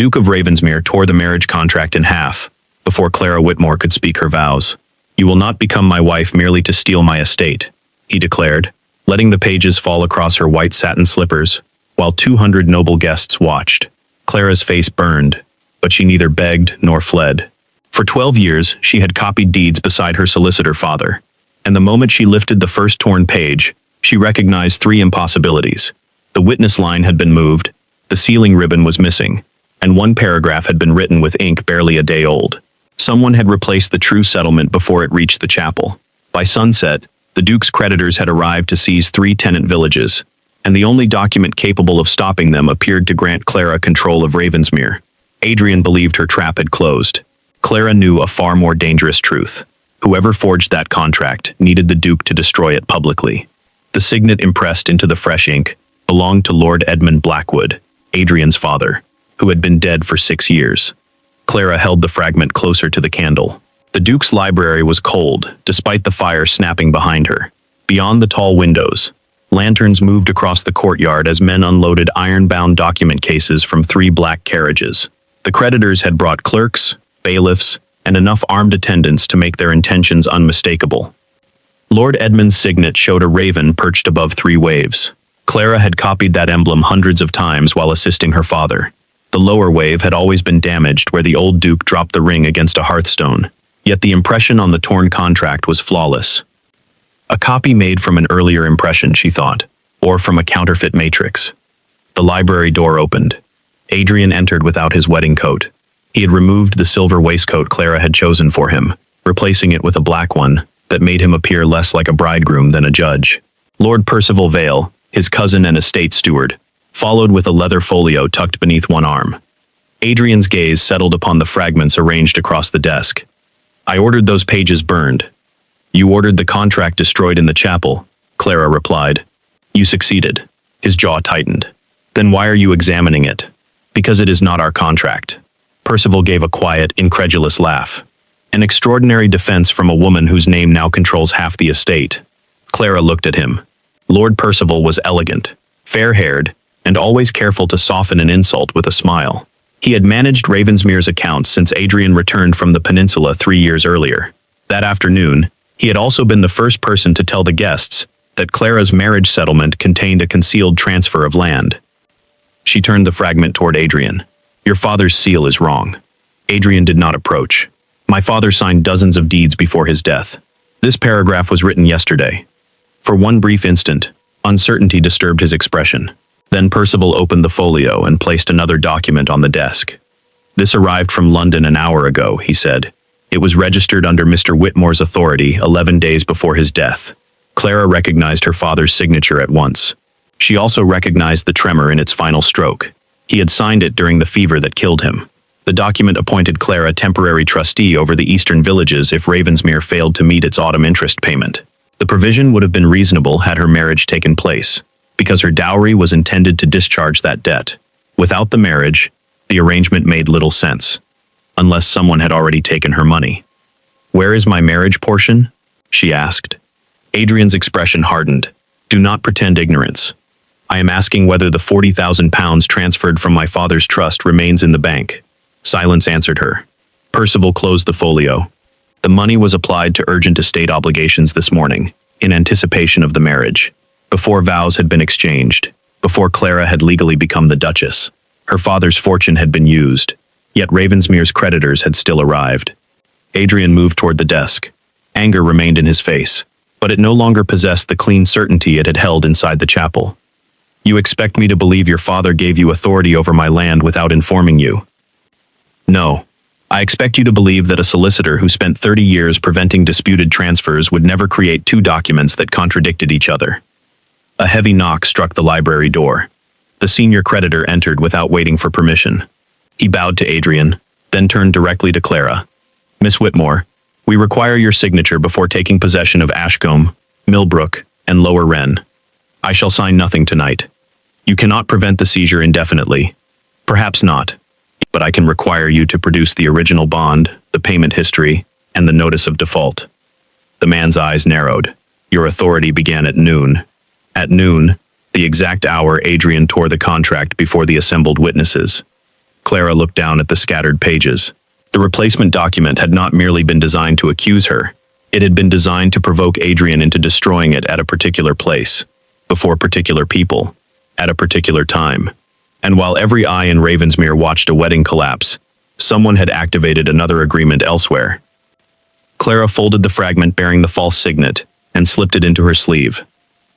Duke of Ravensmere tore the marriage contract in half before Clara Whitmore could speak her vows. "You will not become my wife merely to steal my estate," he declared, letting the pages fall across her white satin slippers, while 200 noble guests watched. Clara's face burned, but she neither begged nor fled. For 12 years, she had copied deeds beside her solicitor father, and the moment she lifted the first torn page, she recognized three impossibilities. The witness line had been moved, the sealing ribbon was missing, and one paragraph had been written with ink barely a day old. Someone had replaced the true settlement before it reached the chapel. By sunset, the Duke's creditors had arrived to seize 3 tenant villages, and the only document capable of stopping them appeared to grant Clara control of Ravensmere. Adrian believed her trap had closed. Clara knew a far more dangerous truth. Whoever forged that contract needed the Duke to destroy it publicly. The signet impressed into the fresh ink belonged to Lord Edmund Blackwood, Adrian's father, who had been dead for 6 years. Clara held the fragment closer to the candle. The Duke's library was cold, despite the fire snapping behind her. Beyond the tall windows, lanterns moved across the courtyard as men unloaded iron-bound document cases from 3 black carriages. The creditors had brought clerks, bailiffs, and enough armed attendants to make their intentions unmistakable. Lord Edmund's signet showed a raven perched above 3 waves. Clara had copied that emblem hundreds of times while assisting her father. The lower wave had always been damaged where the old Duke dropped the ring against a hearthstone, yet the impression on the torn contract was flawless. A copy made from an earlier impression, she thought, or from a counterfeit matrix. The library door opened. Adrian entered without his wedding coat. He had removed the silver waistcoat Clara had chosen for him, replacing it with a black one that made him appear less like a bridegroom than a judge. Lord Percival Vale, his cousin and estate steward, followed with a leather folio tucked beneath one arm. Adrian's gaze settled upon the fragments arranged across the desk. "I ordered those pages burned." "You ordered the contract destroyed in the chapel," Clara replied. "You succeeded." His jaw tightened. "Then why are you examining it?" "Because it is not our contract." Percival gave a quiet, incredulous laugh. An extraordinary defense from a woman whose name now controls half the estate. Clara looked at him. Lord Percival was elegant, fair-haired, and always careful to soften an insult with a smile. He had managed Ravensmere's accounts since Adrian returned from the peninsula 3 years earlier. That afternoon, he had also been the first person to tell the guests that Clara's marriage settlement contained a concealed transfer of land. She turned the fragment toward Adrian. "Your father's seal is wrong." Adrian did not approach. "My father signed dozens of deeds before his death. This paragraph was written yesterday." For one brief instant, uncertainty disturbed his expression. Then Percival opened the folio and placed another document on the desk. "This arrived from London an hour ago," he said. "It was registered under Mr. Whitmore's authority 11 days before his death." Clara recognized her father's signature at once. She also recognized the tremor in its final stroke. He had signed it during the fever that killed him. The document appointed Clara temporary trustee over the eastern villages if Ravensmere failed to meet its autumn interest payment. The provision would have been reasonable had her marriage taken place, because her dowry was intended to discharge that debt. Without the marriage, the arrangement made little sense, unless someone had already taken her money. "Where is my marriage portion?" she asked. Adrian's expression hardened. "Do not pretend ignorance. I am asking whether the £40,000 transferred from my father's trust remains in the bank." Silence answered her. Percival closed the folio. The money was applied to urgent estate obligations this morning, in anticipation of the marriage. Before vows had been exchanged, before Clara had legally become the Duchess, her father's fortune had been used, yet Ravensmere's creditors had still arrived. Adrian moved toward the desk. Anger remained in his face, but it no longer possessed the clean certainty it had held inside the chapel. "You expect me to believe your father gave you authority over my land without informing you?" "No. I expect you to believe that a solicitor who spent 30 years preventing disputed transfers would never create 2 documents that contradicted each other." A heavy knock struck the library door. The senior creditor entered without waiting for permission. He bowed to Adrian, then turned directly to Clara. "Miss Whitmore, we require your signature before taking possession of Ashcombe, Millbrook, and Lower Wren. I shall sign nothing tonight. You cannot prevent the seizure indefinitely. Perhaps not, but I can require you to produce the original bond, the payment history, and the notice of default." The man's eyes narrowed. "Your authority began at noon." At noon, the exact hour Adrian tore the contract before the assembled witnesses. Clara looked down at the scattered pages. The replacement document had not merely been designed to accuse her. It had been designed to provoke Adrian into destroying it at a particular place, before particular people, at a particular time. And while every eye in Ravensmere watched a wedding collapse, someone had activated another agreement elsewhere. Clara folded the fragment bearing the false signet and slipped it into her sleeve.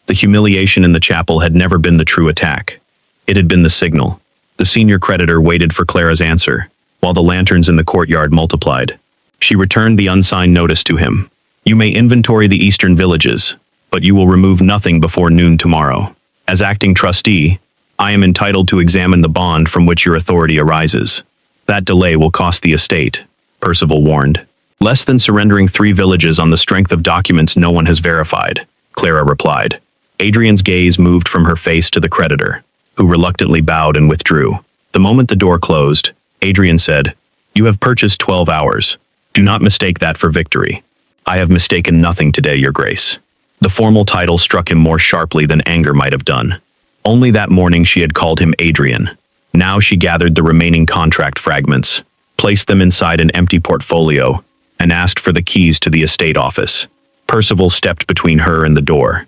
The humiliation in the chapel had never been the true attack. It had been the signal. The senior creditor waited for Clara's answer, while the lanterns in the courtyard multiplied. She returned the unsigned notice to him. You may inventory the eastern villages, but you will remove nothing before noon tomorrow. As acting trustee, I am entitled to examine the bond from which your authority arises. That delay will cost the estate, Percival warned. Less than surrendering 3 villages on the strength of documents no one has verified, Clara replied. Adrian's gaze moved from her face to the creditor, who reluctantly bowed and withdrew. The moment the door closed, Adrian said, You have purchased 12 hours. Do not mistake that for victory. I have mistaken nothing today, Your Grace. The formal title struck him more sharply than anger might have done. Only that morning she had called him Adrian. Now she gathered the remaining contract fragments, placed them inside an empty portfolio, and asked for the keys to the estate office. Percival stepped between her and the door.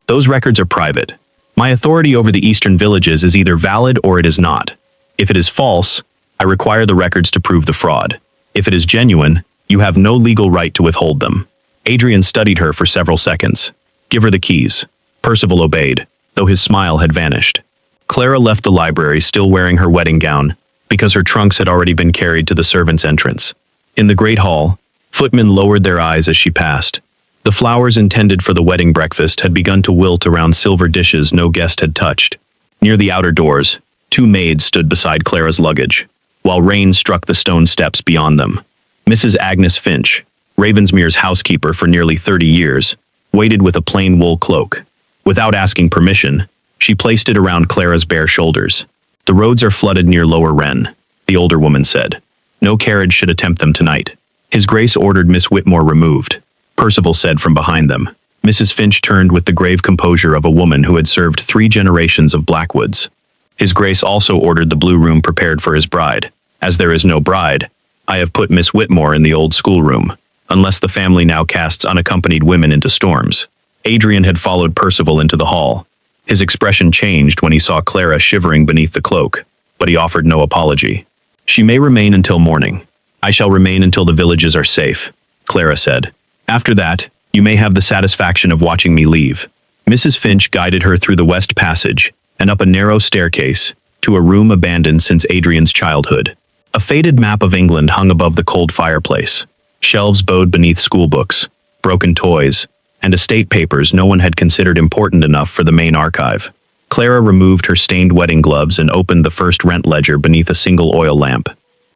Those records are private. My authority over the eastern villages is either valid or it is not. If it is false, I require the records to prove the fraud. If it is genuine, you have no legal right to withhold them. Adrian studied her for several seconds. Give her the keys. Percival obeyed, though his smile had vanished. Clara left the library still wearing her wedding gown, because her trunks had already been carried to the servants' entrance. In the great hall, footmen lowered their eyes as she passed. The flowers intended for the wedding breakfast had begun to wilt around silver dishes no guest had touched. Near the outer doors, 2 maids stood beside Clara's luggage, while rain struck the stone steps beyond them. Mrs. Agnes Finch, Ravensmere's housekeeper for nearly 30 years, waited with a plain wool cloak. Without asking permission, she placed it around Clara's bare shoulders. The roads are flooded near Lower Wren, the older woman said. No carriage should attempt them tonight. His Grace ordered Miss Whitmore removed, Percival said from behind them. Mrs. Finch turned with the grave composure of a woman who had served 3 generations of Blackwoods. His Grace also ordered the blue room prepared for his bride. As there is no bride, I have put Miss Whitmore in the old schoolroom, unless the family now casts unaccompanied women into storms. Adrian had followed Percival into the hall. His expression changed when he saw Clara shivering beneath the cloak, but he offered no apology. She may remain until morning. I shall remain until the villages are safe, Clara said. After that, you may have the satisfaction of watching me leave. Mrs. Finch guided her through the west passage and up a narrow staircase to a room abandoned since Adrian's childhood. A faded map of England hung above the cold fireplace. Shelves bowed beneath schoolbooks, broken toys, and estate papers no one had considered important enough for the main archive. Clara removed her stained wedding gloves and opened the first rent ledger beneath a single oil lamp.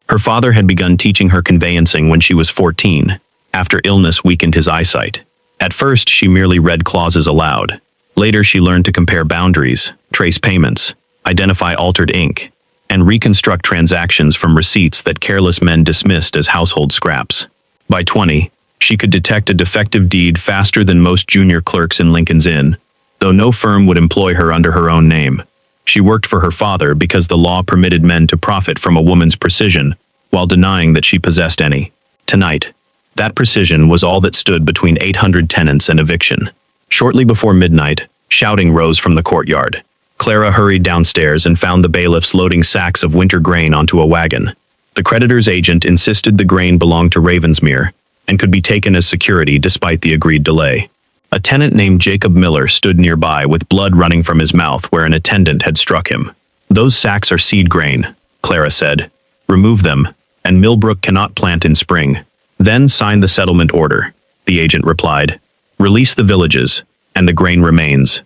Her father had begun teaching her conveyancing when she was 14, after illness weakened his eyesight. At first, she merely read clauses aloud. Later, she learned to compare boundaries, trace payments, identify altered ink, and reconstruct transactions from receipts that careless men dismissed as household scraps. By 20, she could detect a defective deed faster than most junior clerks in Lincoln's Inn, though no firm would employ her under her own name. She worked for her father because the law permitted men to profit from a woman's precision while denying that she possessed any. Tonight, that precision was all that stood between 800 tenants and eviction. Shortly before midnight, shouting rose from the courtyard. Clara hurried downstairs and found the bailiffs loading sacks of winter grain onto a wagon. The creditor's agent insisted the grain belonged to Ravensmere and could be taken as security despite the agreed delay. A tenant named Jacob Miller stood nearby with blood running from his mouth where an attendant had struck him. Those sacks are seed grain, Clara said. Remove them, and Millbrook cannot plant in spring. Then sign the settlement order, the agent replied. Release the villages, and the grain remains.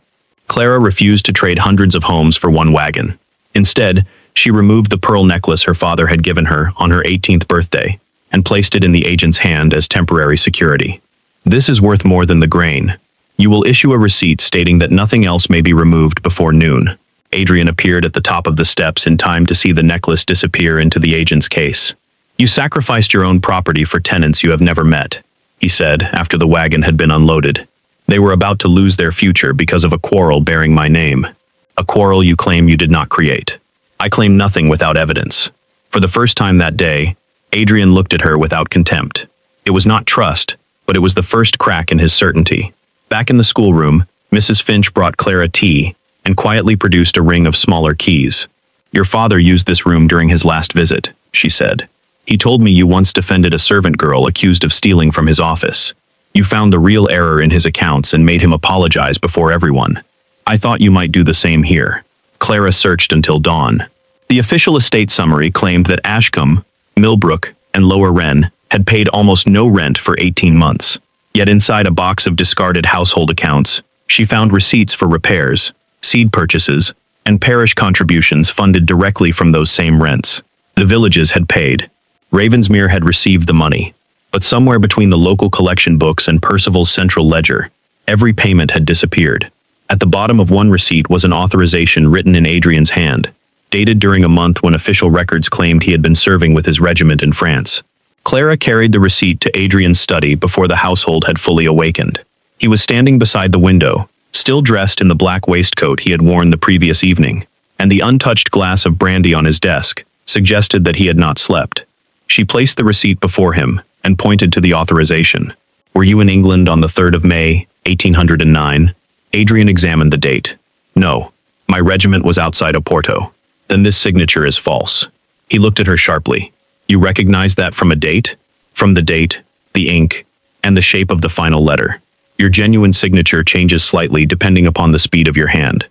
Clara refused to trade hundreds of homes for one wagon. Instead, she removed the pearl necklace her father had given her on her 18th birthday and placed it in the agent's hand as temporary security. This is worth more than the grain. You will issue a receipt stating that nothing else may be removed before noon. Adrian appeared at the top of the steps in time to see the necklace disappear into the agent's case. You sacrificed your own property for tenants you have never met, he said after the wagon had been unloaded. They were about to lose their future because of a quarrel bearing my name. A quarrel you claim you did not create. I claim nothing without evidence. For the first time that day, Adrian looked at her without contempt. It was not trust, but it was the first crack in his certainty. Back in the schoolroom, Mrs. Finch brought Clara tea and quietly produced a ring of smaller keys. "Your father used this room during his last visit," she said. "He told me you once defended a servant girl accused of stealing from his office. You found the real error in his accounts and made him apologize before everyone. I thought you might do the same here." Clara searched until dawn. The official estate summary claimed that Ashcombe, Millbrook, and Lower Wren had paid almost no rent for 18 months. Yet inside a box of discarded household accounts, she found receipts for repairs, seed purchases, and parish contributions funded directly from those same rents. The villages had paid. Ravensmere had received the money. But somewhere between the local collection books and Percival's central ledger, every payment had disappeared. At the bottom of one receipt was an authorization written in Adrian's hand, dated during a month when official records claimed he had been serving with his regiment in France. Clara carried the receipt to Adrian's study before the household had fully awakened. He was standing beside the window, still dressed in the black waistcoat he had worn the previous evening, and the untouched glass of brandy on his desk suggested that he had not slept. She placed the receipt before him and pointed to the authorization. "Were you in England on the 3rd of May, 1809? Adrian examined the date. "No, my regiment was outside Oporto." "Then this signature is false." He looked at her sharply. "You recognize that from a date?" "From the date, the ink, and the shape of the final letter. Your genuine signature changes slightly depending upon the speed of your hand.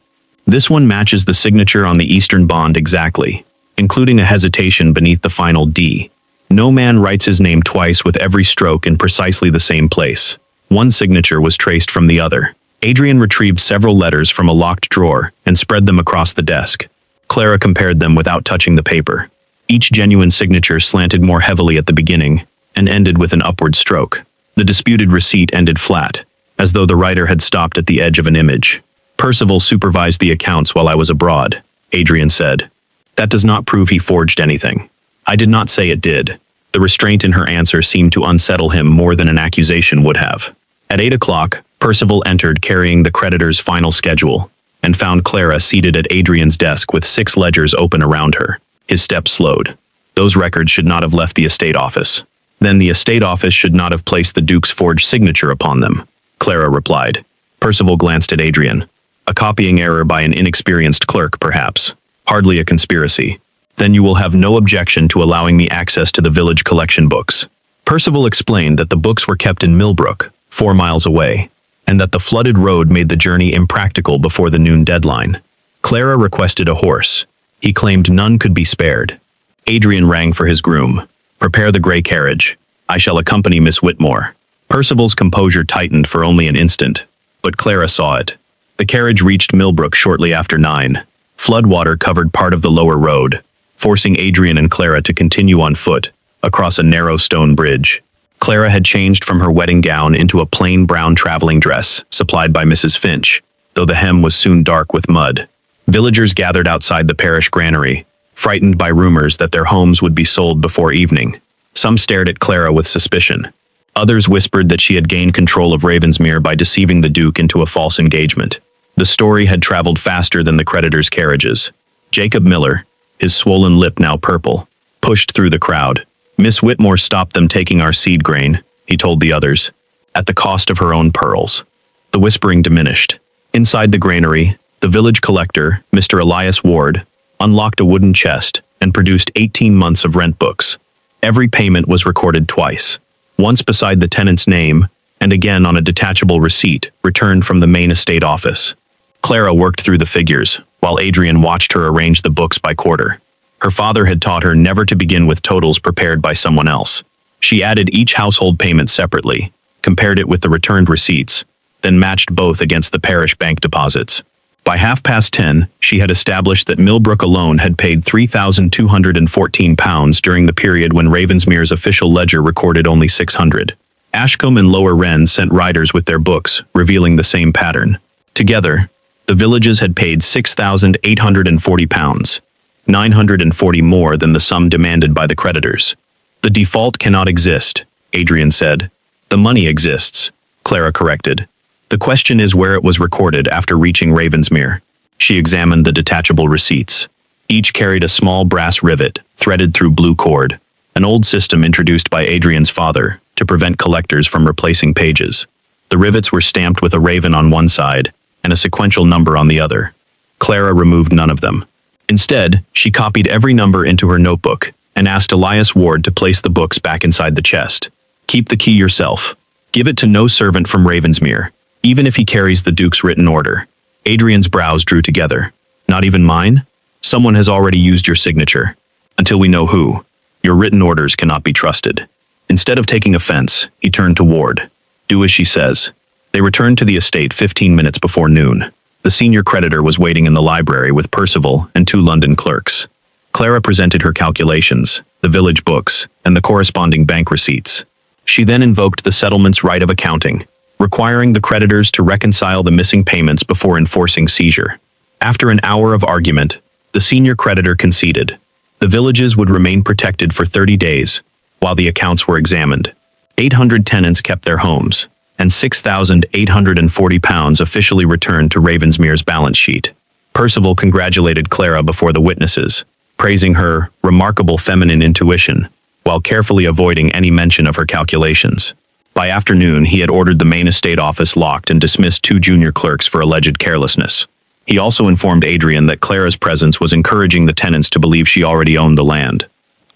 This one matches the signature on the Eastern bond exactly, including a hesitation beneath the final D. No man writes his name twice with every stroke in precisely the same place. One signature was traced from the other." Adrian retrieved several letters from a locked drawer and spread them across the desk. Clara compared them without touching the paper. Each genuine signature slanted more heavily at the beginning and ended with an upward stroke. The disputed receipt ended flat, as though the writer had stopped at the edge of an image. "Percival supervised the accounts while I was abroad," Adrian said. "That does not prove he forged anything." "I did not say it did." The restraint in her answer seemed to unsettle him more than an accusation would have. At 8 o'clock, Percival entered carrying the creditor's final schedule, and found Clara seated at Adrian's desk with 6 ledgers open around her. His steps slowed. Those records should not have left the estate office. Then the estate office should not have placed the Duke's forged signature upon them, Clara replied. Percival glanced at Adrian. "A copying error by an inexperienced clerk, perhaps. Hardly a conspiracy. Then you will have no objection to allowing me access to the village collection books." Percival explained that the books were kept in Millbrook, 4 miles away, and that the flooded road made the journey impractical before the noon deadline. Clara requested a horse. He claimed none could be spared. Adrian rang for his groom. "Prepare the grey carriage. I shall accompany Miss Whitmore." Percival's composure tightened for only an instant, but Clara saw it. The carriage reached Millbrook shortly after 9. Floodwater covered part of the lower road, forcing Adrian and Clara to continue on foot, across a narrow stone bridge. Clara had changed from her wedding gown into a plain brown traveling dress, supplied by Mrs. Finch, though the hem was soon dark with mud. Villagers gathered outside the parish granary, frightened by rumors that their homes would be sold before evening. Some stared at Clara with suspicion. Others whispered that she had gained control of Ravensmere by deceiving the Duke into a false engagement. The story had traveled faster than the creditors' carriages. Jacob Miller, his swollen lip now purple, pushed through the crowd. "Miss Whitmore stopped them taking our seed grain," he told the others, "at the cost of her own pearls." The whispering diminished. Inside the granary, the village collector, Mr. Elias Ward, unlocked a wooden chest and produced 18 months of rent books. Every payment was recorded twice, once beside the tenant's name, and again on a detachable receipt returned from the main estate office. Clara worked through the figures, while Adrian watched her arrange the books by quarter. Her father had taught her never to begin with totals prepared by someone else. She added each household payment separately, compared it with the returned receipts, then matched both against the parish bank deposits. By 10:30, she had established that Millbrook alone had paid £3,214 during the period when Ravensmere's official ledger recorded only 600. Ashcombe and Lower Wren sent riders with their books, revealing the same pattern. Together, the villages had paid £6,840, 940 more than the sum demanded by the creditors. "The default cannot exist," Adrian said. "The money exists," Clara corrected. "The question is where it was recorded after reaching Ravensmere." She examined the detachable receipts. Each carried a small brass rivet, threaded through blue cord, an old system introduced by Adrian's father to prevent collectors from replacing pages. The rivets were stamped with a raven on one side and a sequential number on the other. Clara removed none of them. Instead, she copied every number into her notebook and asked Elias Ward to place the books back inside the chest. Keep the key yourself. Give it to no servant from Ravensmere, even if he carries the Duke's written order. Adrian's brows drew together. Not even mine? Someone has already used your signature. Until we know who, your written orders cannot be trusted. Instead of taking offense, he turned to Ward. Do as she says. They returned to the estate 15 minutes before noon. The senior creditor was waiting in the library with Percival and 2 London clerks. Clara presented her calculations, the village books, and the corresponding bank receipts. She then invoked the settlement's right of accounting, requiring the creditors to reconcile the missing payments before enforcing seizure. After an hour of argument, the senior creditor conceded. The villages would remain protected for 30 days, while the accounts were examined. 800 tenants kept their homes, and £6,840 officially returned to Ravensmere's balance sheet. Percival congratulated Clara before the witnesses, praising her remarkable feminine intuition, while carefully avoiding any mention of her calculations. By afternoon, he had ordered the main estate office locked and dismissed 2 junior clerks for alleged carelessness. He also informed Adrian that Clara's presence was encouraging the tenants to believe she already owned the land.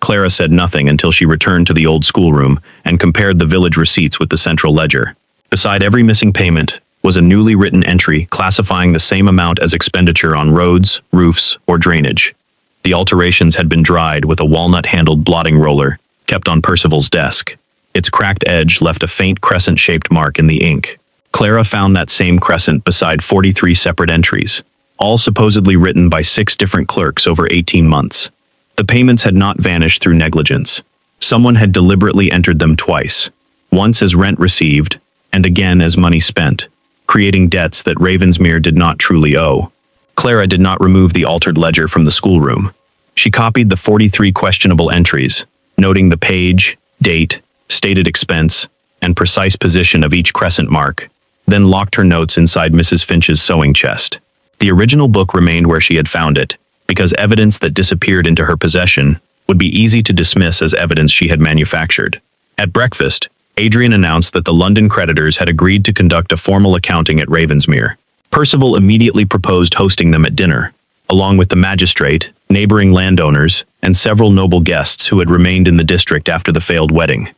Clara said nothing until she returned to the old schoolroom and compared the village receipts with the central ledger. Beside every missing payment was a newly written entry classifying the same amount as expenditure on roads, roofs, or drainage. The alterations had been dried with a walnut-handled blotting roller kept on Percival's desk. Its cracked edge left a faint crescent-shaped mark in the ink. Clara found that same crescent beside 43 separate entries, all supposedly written by 6 different clerks over 18 months. The payments had not vanished through negligence. Someone had deliberately entered them twice, once as rent received, and again as money spent, creating debts that Ravensmere did not truly owe. Clara did not remove the altered ledger from the schoolroom. She copied the 43 questionable entries, noting the page, date, stated expense, and precise position of each crescent mark, then locked her notes inside Mrs. Finch's sewing chest. The original book remained where she had found it, because evidence that disappeared into her possession would be easy to dismiss as evidence she had manufactured. At breakfast, Adrian announced that the London creditors had agreed to conduct a formal accounting at Ravensmere. Percival immediately proposed hosting them at dinner, along with the magistrate, neighboring landowners, and several noble guests who had remained in the district after the failed wedding.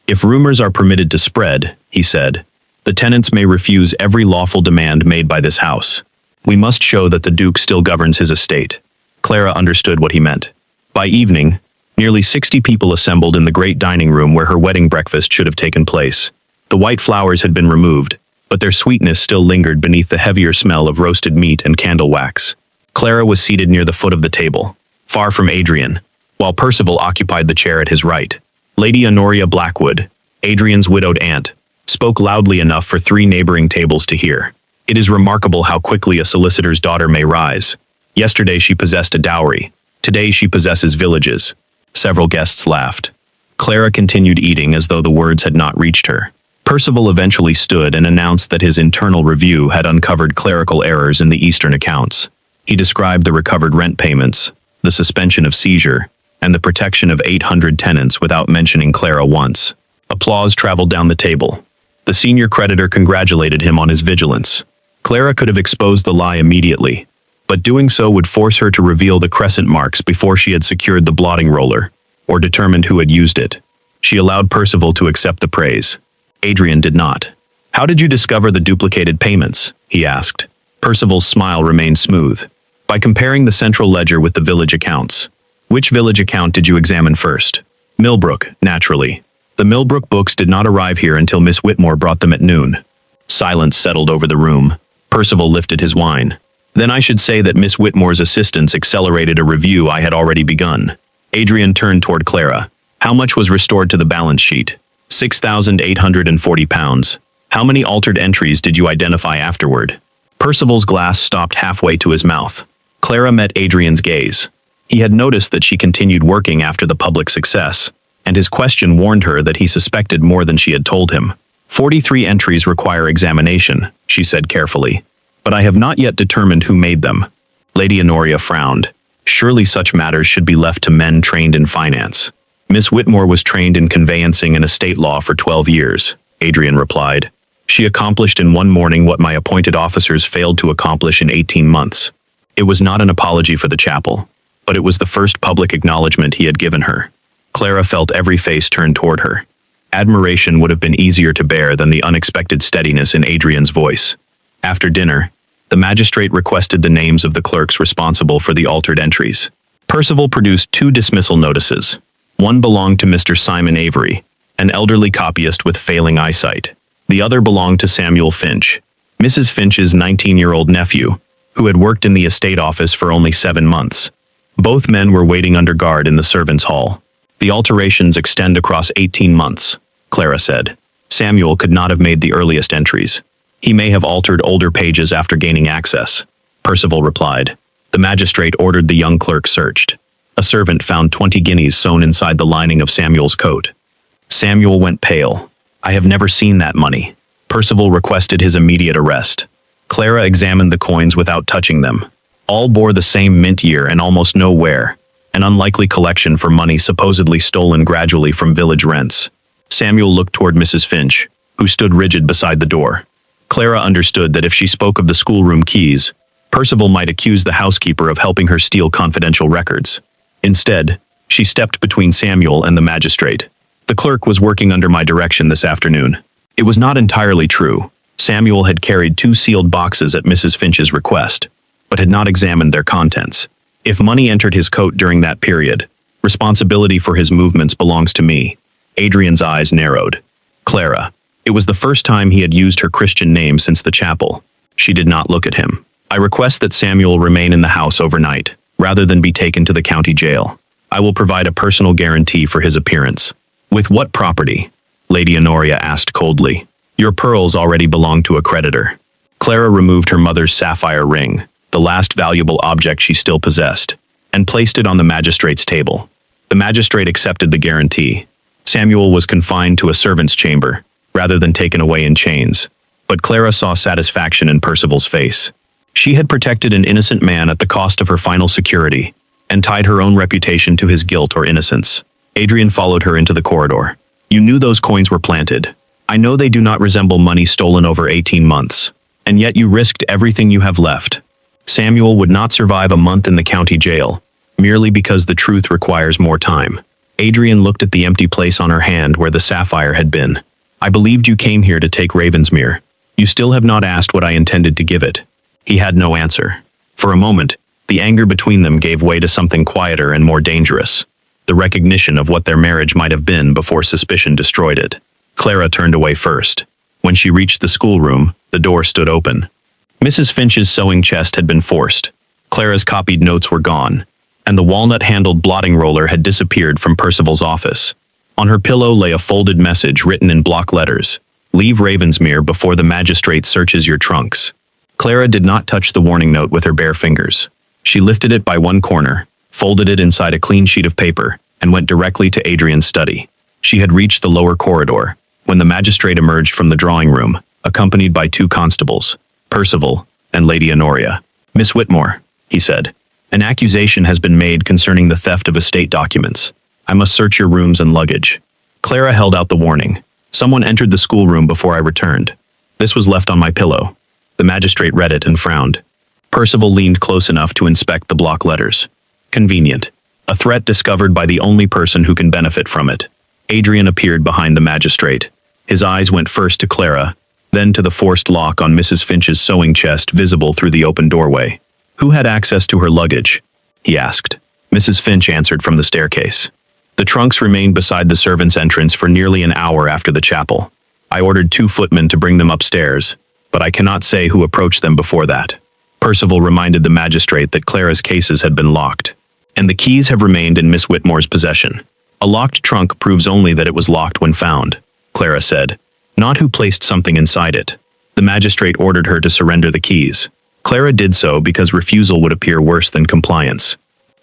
If rumors are permitted to spread, he said, the tenants may refuse every lawful demand made by this house. We must show that the Duke still governs his estate. Clara understood what he meant. By evening, nearly 60 people assembled in the great dining room where her wedding breakfast should have taken place. The white flowers had been removed, but their sweetness still lingered beneath the heavier smell of roasted meat and candle wax. Clara was seated near the foot of the table, far from Adrian, while Percival occupied the chair at his right. Lady Honoria Blackwood, Adrian's widowed aunt, spoke loudly enough for 3 neighboring tables to hear. It is remarkable how quickly a solicitor's daughter may rise. Yesterday she possessed a dowry. Today she possesses villages. Several guests laughed. Clara continued eating as though the words had not reached her. Percival eventually stood and announced that his internal review had uncovered clerical errors in the Eastern accounts. He described the recovered rent payments, the suspension of seizure, and the protection of 800 tenants without mentioning Clara once. Applause traveled down the table. The senior creditor congratulated him on his vigilance. Clara could have exposed the lie immediately, but doing so would force her to reveal the crescent marks before she had secured the blotting roller, or determined who had used it. She allowed Percival to accept the praise. Adrian did not. How did you discover the duplicated payments? He asked. Percival's smile remained smooth. By comparing the central ledger with the village accounts. Which village account did you examine first? Millbrook, naturally. The Millbrook books did not arrive here until Miss Whitmore brought them at noon. Silence settled over the room. Percival lifted his wine. Then I should say that Miss Whitmore's assistance accelerated a review I had already begun. Adrian turned toward Clara. How much was restored to the balance sheet? £6,840. How many altered entries did you identify afterward? Percival's glass stopped halfway to his mouth. Clara met Adrian's gaze. He had noticed that she continued working after the public success, and his question warned her that he suspected more than she had told him. 43 entries require examination, she said carefully, but I have not yet determined who made them. Lady Honoria frowned. Surely such matters should be left to men trained in finance. Miss Whitmore was trained in conveyancing and estate law for 12 years, Adrian replied. She accomplished in one morning what my appointed officers failed to accomplish in 18 months. It was not an apology for the chapel, but it was the first public acknowledgement he had given her. Clara felt every face turn toward her. Admiration would have been easier to bear than the unexpected steadiness in Adrian's voice. After dinner, the magistrate requested the names of the clerks responsible for the altered entries. Percival produced 2 dismissal notices. One belonged to Mr. Simon Avery, an elderly copyist with failing eyesight. The other belonged to Samuel Finch, Mrs. Finch's 19-year-old nephew, who had worked in the estate office for only 7 months. Both men were waiting under guard in the servants' hall. The alterations extend across 18 months, Clara said. Samuel could not have made the earliest entries. He may have altered older pages after gaining access, Percival replied. The magistrate ordered the young clerk searched. A servant found 20 guineas sewn inside the lining of Samuel's coat. Samuel went pale. I have never seen that money. Percival requested his immediate arrest. Clara examined the coins without touching them. All bore the same mint year and almost no wear, an unlikely collection for money supposedly stolen gradually from village rents. Samuel looked toward Mrs. Finch, who stood rigid beside the door. Clara understood that if she spoke of the schoolroom keys, Percival might accuse the housekeeper of helping her steal confidential records. Instead, she stepped between Samuel and the magistrate. The clerk was working under my direction this afternoon. It was not entirely true. Samuel had carried 2 sealed boxes at Mrs. Finch's request, but had not examined their contents. If money entered his coat during that period, responsibility for his movements belongs to me. Adrian's eyes narrowed. Clara. It was the first time he had used her Christian name since the chapel. She did not look at him. I request that Samuel remain in the house overnight, rather than be taken to the county jail. I will provide a personal guarantee for his appearance. With what property? Lady Honoria asked coldly. Your pearls already belong to a creditor. Clara removed her mother's sapphire ring, the last valuable object she still possessed, and placed it on the magistrate's table. The magistrate accepted the guarantee. Samuel was confined to a servant's chamber, rather than taken away in chains, but Clara saw satisfaction in Percival's face. She had protected an innocent man at the cost of her final security, and tied her own reputation to his guilt or innocence. Adrian followed her into the corridor. You knew those coins were planted. I know they do not resemble money stolen over 18 months, and yet you risked everything you have left. Samuel would not survive a month in the county jail, merely because the truth requires more time. Adrian looked at the empty place on her hand where the sapphire had been. I believed you came here to take Ravensmere. You still have not asked what I intended to give it. He had no answer. For a moment, the anger between them gave way to something quieter and more dangerous. The recognition of what their marriage might have been before suspicion destroyed it. Clara turned away first. When she reached the schoolroom, the door stood open. Mrs. Finch's sewing chest had been forced. Clara's copied notes were gone, and the walnut-handled blotting roller had disappeared from Percival's office. On her pillow lay a folded message written in block letters. Leave Ravensmere before the magistrate searches your trunks. Clara did not touch the warning note with her bare fingers. She lifted it by one corner, folded it inside a clean sheet of paper, and went directly to Adrian's study. She had reached the lower corridor, when the magistrate emerged from the drawing room, accompanied by 2 constables, Percival and Lady Honoria. Miss Whitmore, he said, an accusation has been made concerning the theft of estate documents. I must search your rooms and luggage. Clara held out the warning. Someone entered the schoolroom before I returned. This was left on my pillow. The magistrate read it and frowned. Percival leaned close enough to inspect the block letters. Convenient. A threat discovered by the only person who can benefit from it. Adrian appeared behind the magistrate. His eyes went first to Clara, then to the forced lock on Mrs. Finch's sewing chest visible through the open doorway. Who had access to her luggage? He asked. Mrs. Finch answered from the staircase. The trunks remained beside the servants' entrance for nearly an hour after the chapel. I ordered 2 footmen to bring them upstairs, but I cannot say who approached them before that. Percival reminded the magistrate that Clara's cases had been locked, and the keys have remained in Miss Whitmore's possession. A locked trunk proves only that it was locked when found, Clara said, not who placed something inside it. The magistrate ordered her to surrender the keys. Clara did so because refusal would appear worse than compliance.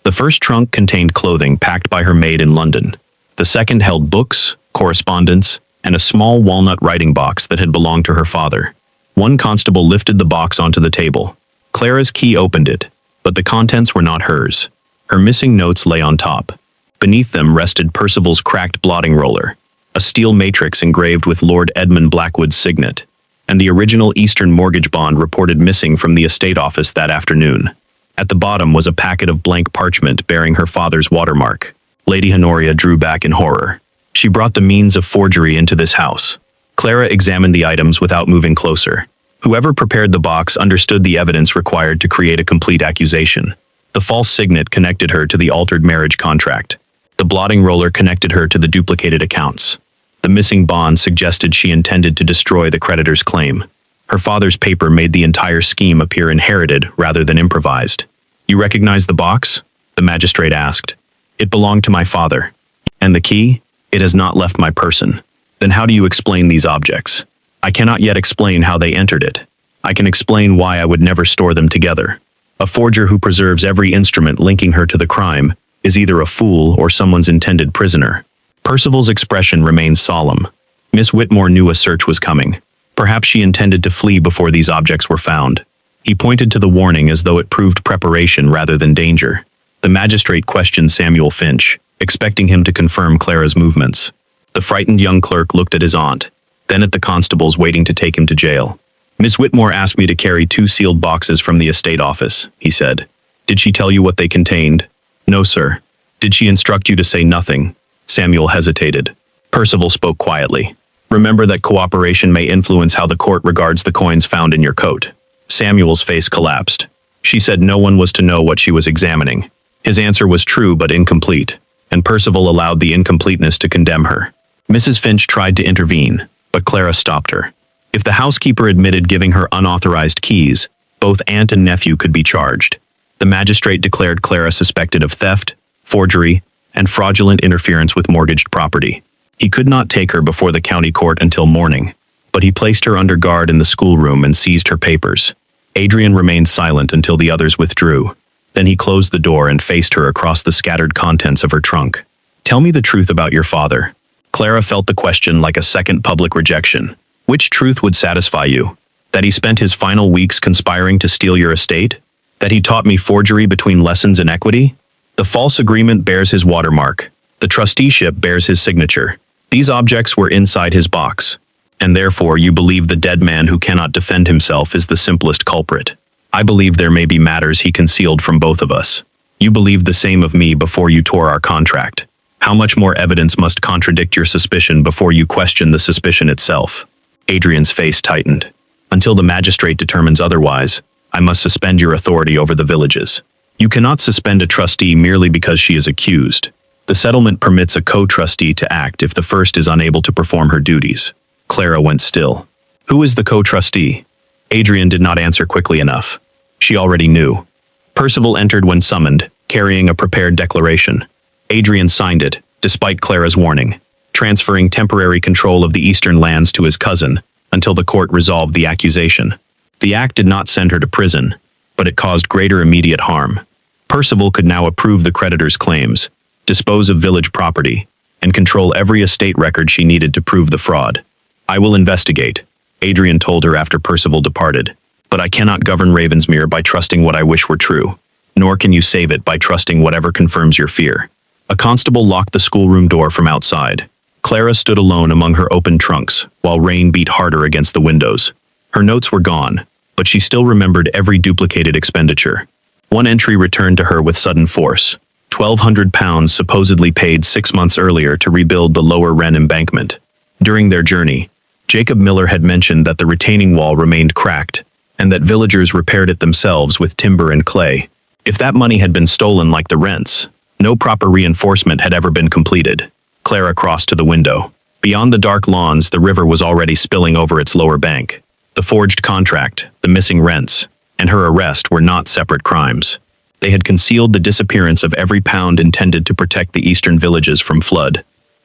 The first trunk contained clothing packed by her maid in London. The second held books, correspondence, and a small walnut writing box that had belonged to her father. One constable lifted the box onto the table. Clara's key opened it, but the contents were not hers. Her missing notes lay on top. Beneath them rested Percival's cracked blotting roller, a steel matrix engraved with Lord Edmund Blackwood's signet, and the original Eastern mortgage bond reported missing from the estate office that afternoon. At the bottom was a packet of blank parchment bearing her father's watermark. Lady Honoria drew back in horror. She brought the means of forgery into this house. Clara examined the items without moving closer. Whoever prepared the box understood the evidence required to create a complete accusation. The false signet connected her to the altered marriage contract. The blotting roller connected her to the duplicated accounts. The missing bond suggested she intended to destroy the creditor's claim. Her father's paper made the entire scheme appear inherited rather than improvised. "You recognize the box?" the magistrate asked. "It belonged to my father." "And the key? It has not left my person." "Then how do you explain these objects?" "I cannot yet explain how they entered it. I can explain why I would never store them together. A forger who preserves every instrument linking her to the crime is either a fool or someone's intended prisoner." Percival's expression remained solemn. Miss Whitmore knew a search was coming. Perhaps she intended to flee before these objects were found. He pointed to the warning as though it proved preparation rather than danger. The magistrate questioned Samuel Finch, expecting him to confirm Clara's movements. The frightened young clerk looked at his aunt, then at the constables waiting to take him to jail. "Miss Whitmore asked me to carry 2 sealed boxes from the estate office," he said. "Did she tell you what they contained?" "No, sir." "Did she instruct you to say nothing?" Samuel hesitated. Percival spoke quietly. "Remember that cooperation may influence how the court regards the coins found in your coat." Samuel's face collapsed. "She said no one was to know what she was examining." His answer was true but incomplete, and Percival allowed the incompleteness to condemn her. Mrs. Finch tried to intervene, but Clara stopped her. If the housekeeper admitted giving her unauthorized keys, both aunt and nephew could be charged. The magistrate declared Clara suspected of theft, forgery, and fraudulent interference with mortgaged property. He could not take her before the county court until morning, but he placed her under guard in the schoolroom and seized her papers. Adrian remained silent until the others withdrew. Then he closed the door and faced her across the scattered contents of her trunk. "Tell me the truth about your father." Clara felt the question like a second public rejection. "Which truth would satisfy you? That he spent his final weeks conspiring to steal your estate? That he taught me forgery between lessons and equity? The false agreement bears his watermark. The trusteeship bears his signature. These objects were inside his box. And therefore you believe the dead man who cannot defend himself is the simplest culprit. I believe there may be matters he concealed from both of us. You believed the same of me before you tore our contract. How much more evidence must contradict your suspicion before you question the suspicion itself?" Adrian's face tightened. "Until the magistrate determines otherwise, I must suspend your authority over the villages. You cannot suspend a trustee merely because she is accused. The settlement permits a co-trustee to act if the first is unable to perform her duties." Clara went still. "Who is the co-trustee?" Adrian did not answer quickly enough. She already knew. Percival entered when summoned, carrying a prepared declaration. Adrian signed it, despite Clara's warning, transferring temporary control of the eastern lands to his cousin until the court resolved the accusation. The act did not send her to prison, but it caused greater immediate harm. Percival could now approve the creditor's claims, dispose of village property, and control every estate record she needed to prove the fraud. "I will investigate," Adrian told her after Percival departed. "But I cannot govern Ravensmere by trusting what I wish were true, nor can you save it by trusting whatever confirms your fear." A constable locked the schoolroom door from outside. Clara stood alone among her open trunks, while rain beat harder against the windows. Her notes were gone, but she still remembered every duplicated expenditure. One entry returned to her with sudden force. £1,200 supposedly paid 6 months earlier to rebuild the Lower Wren embankment. During their journey, Jacob Miller had mentioned that the retaining wall remained cracked, and that villagers repaired it themselves with timber and clay. If that money had been stolen like the rents, no proper reinforcement had ever been completed. Clara crossed to the window. Beyond the dark lawns, the river was already spilling over its lower bank. The forged contract, the missing rents, and her arrest were not separate crimes. They had concealed the disappearance of every pound intended to protect the eastern villages from flood.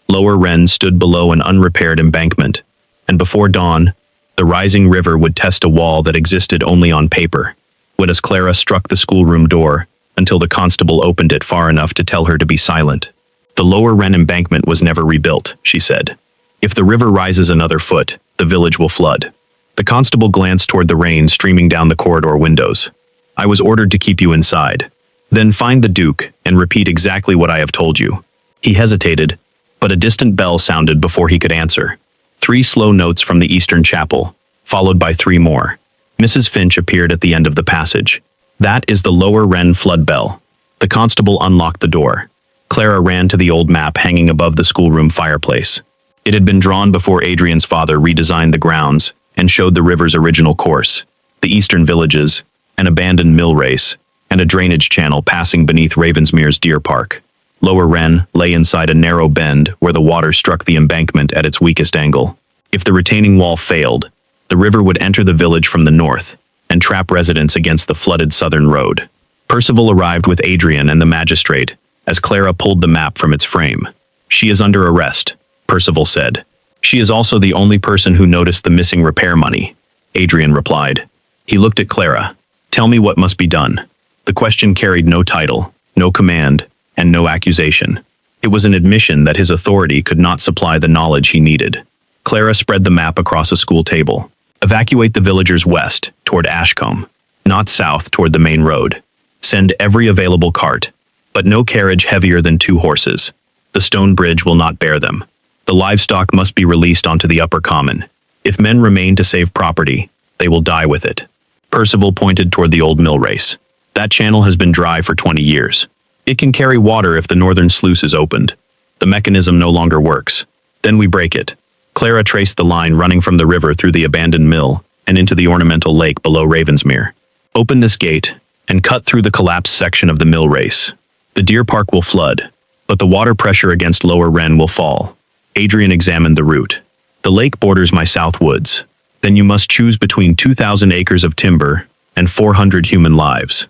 Lower Wren stood below an unrepaired embankment, and before dawn, the rising river would test a wall that existed only on paper. When as Clara struck the schoolroom door, until the constable opened it far enough to tell her to be silent. "The Lower Wren embankment was never rebuilt," she said. "If the river rises another foot, the village will flood." The constable glanced toward the rain streaming down the corridor windows. "I was ordered to keep you inside. Then find the Duke and repeat exactly what I have told you. He hesitated, but a distant bell sounded before he could answer. 3 slow notes from the Eastern Chapel, followed by 3 more. Mrs. Finch appeared at the end of the passage. That is the Lower Wren flood bell. The constable unlocked the door. Clara ran to the old map hanging above the schoolroom fireplace. It had been drawn before Adrian's father redesigned the grounds and showed the river's original course, the eastern villages, an abandoned mill race, and a drainage channel passing beneath Ravensmere's deer park. Lower Wren lay inside a narrow bend where the water struck the embankment at its weakest angle. If the retaining wall failed, the river would enter the village from the north and trap residents against the flooded southern road. Percival arrived with Adrian and the magistrate as Clara pulled the map from its frame. She is under arrest, Percival said. She is also the only person who noticed the missing repair money, Adrian replied. He looked at Clara. Tell me what must be done. The question carried no title, no command, and no accusation. It was an admission that his authority could not supply the knowledge he needed. Clara spread the map across a school table. Evacuate the villagers west, toward Ashcombe, not south toward the main road. Send every available cart, but no carriage heavier than 2 horses. The stone bridge will not bear them. The livestock must be released onto the upper common. If men remain to save property, they will die with it. Percival pointed toward the old mill race. That channel has been dry for 20 years. It can carry water if the northern sluice is opened. The mechanism no longer works. Then we break it. Clara traced the line running from the river through the abandoned mill and into the ornamental lake below Ravensmere. Open this gate and cut through the collapsed section of the mill race. The deer park will flood, but the water pressure against Lower Wren will fall. Adrian examined the route. The lake borders my south woods. Then you must choose between 2,000 acres of timber and 400 human lives.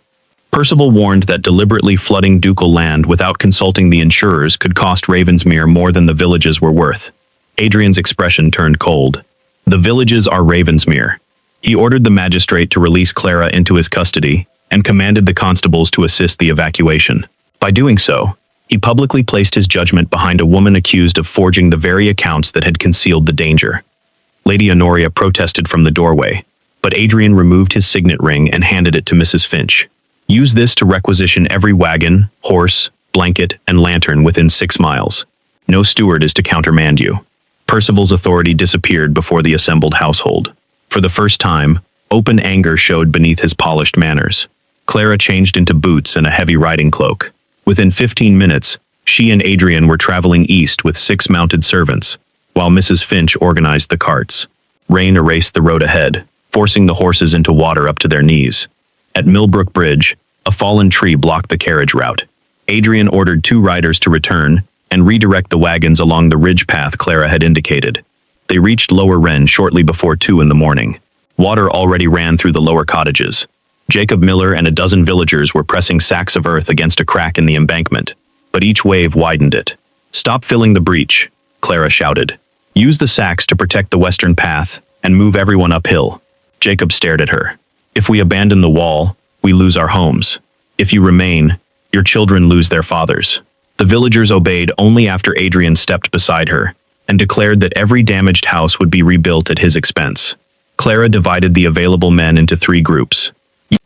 Percival warned that deliberately flooding ducal land without consulting the insurers could cost Ravensmere more than the villages were worth. Adrian's expression turned cold. The villages are Ravensmere. He ordered the magistrate to release Clara into his custody and commanded the constables to assist the evacuation. By doing so, he publicly placed his judgment behind a woman accused of forging the very accounts that had concealed the danger. Lady Honoria protested from the doorway, but Adrian removed his signet ring and handed it to Mrs. Finch. Use this to requisition every wagon, horse, blanket, and lantern within 6 miles. No steward is to countermand you. Percival's authority disappeared before the assembled household. For the first time, open anger showed beneath his polished manners. Clara changed into boots and a heavy riding cloak. Within 15 minutes, she and Adrian were traveling east with 6 mounted servants, while Mrs. Finch organized the carts. Rain erased the road ahead, forcing the horses into water up to their knees. At Millbrook Bridge, a fallen tree blocked the carriage route. Adrian ordered 2 riders to return and redirect the wagons along the ridge path Clara had indicated. They reached Lower Wren shortly before 2 in the morning. Water already ran through the lower cottages. Jacob Miller and a dozen villagers were pressing sacks of earth against a crack in the embankment, but each wave widened it. Stop filling the breach, Clara shouted. Use the sacks to protect the western path and move everyone uphill. Jacob stared at her. If we abandon the wall, we lose our homes. If you remain, your children lose their fathers. The villagers obeyed only after Adrian stepped beside her and declared that every damaged house would be rebuilt at his expense. Clara divided the available men into 3 groups.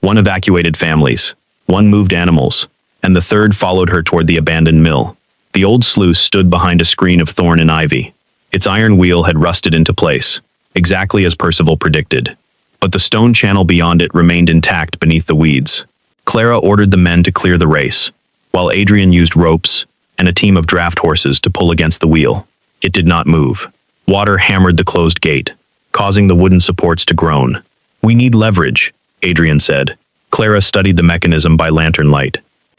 1 evacuated families, 1 moved animals, and the 3rd followed her toward the abandoned mill. The old sluice stood behind a screen of thorn and ivy. Its iron wheel had rusted into place, exactly as Percival predicted. But the stone channel beyond it remained intact beneath the weeds. Clara ordered the men to clear the race, while Adrian used ropes and a team of draft horses to pull against the wheel. It did not move. Water hammered the closed gate, causing the wooden supports to groan. We need leverage, Adrian said. Clara studied the mechanism by lantern light.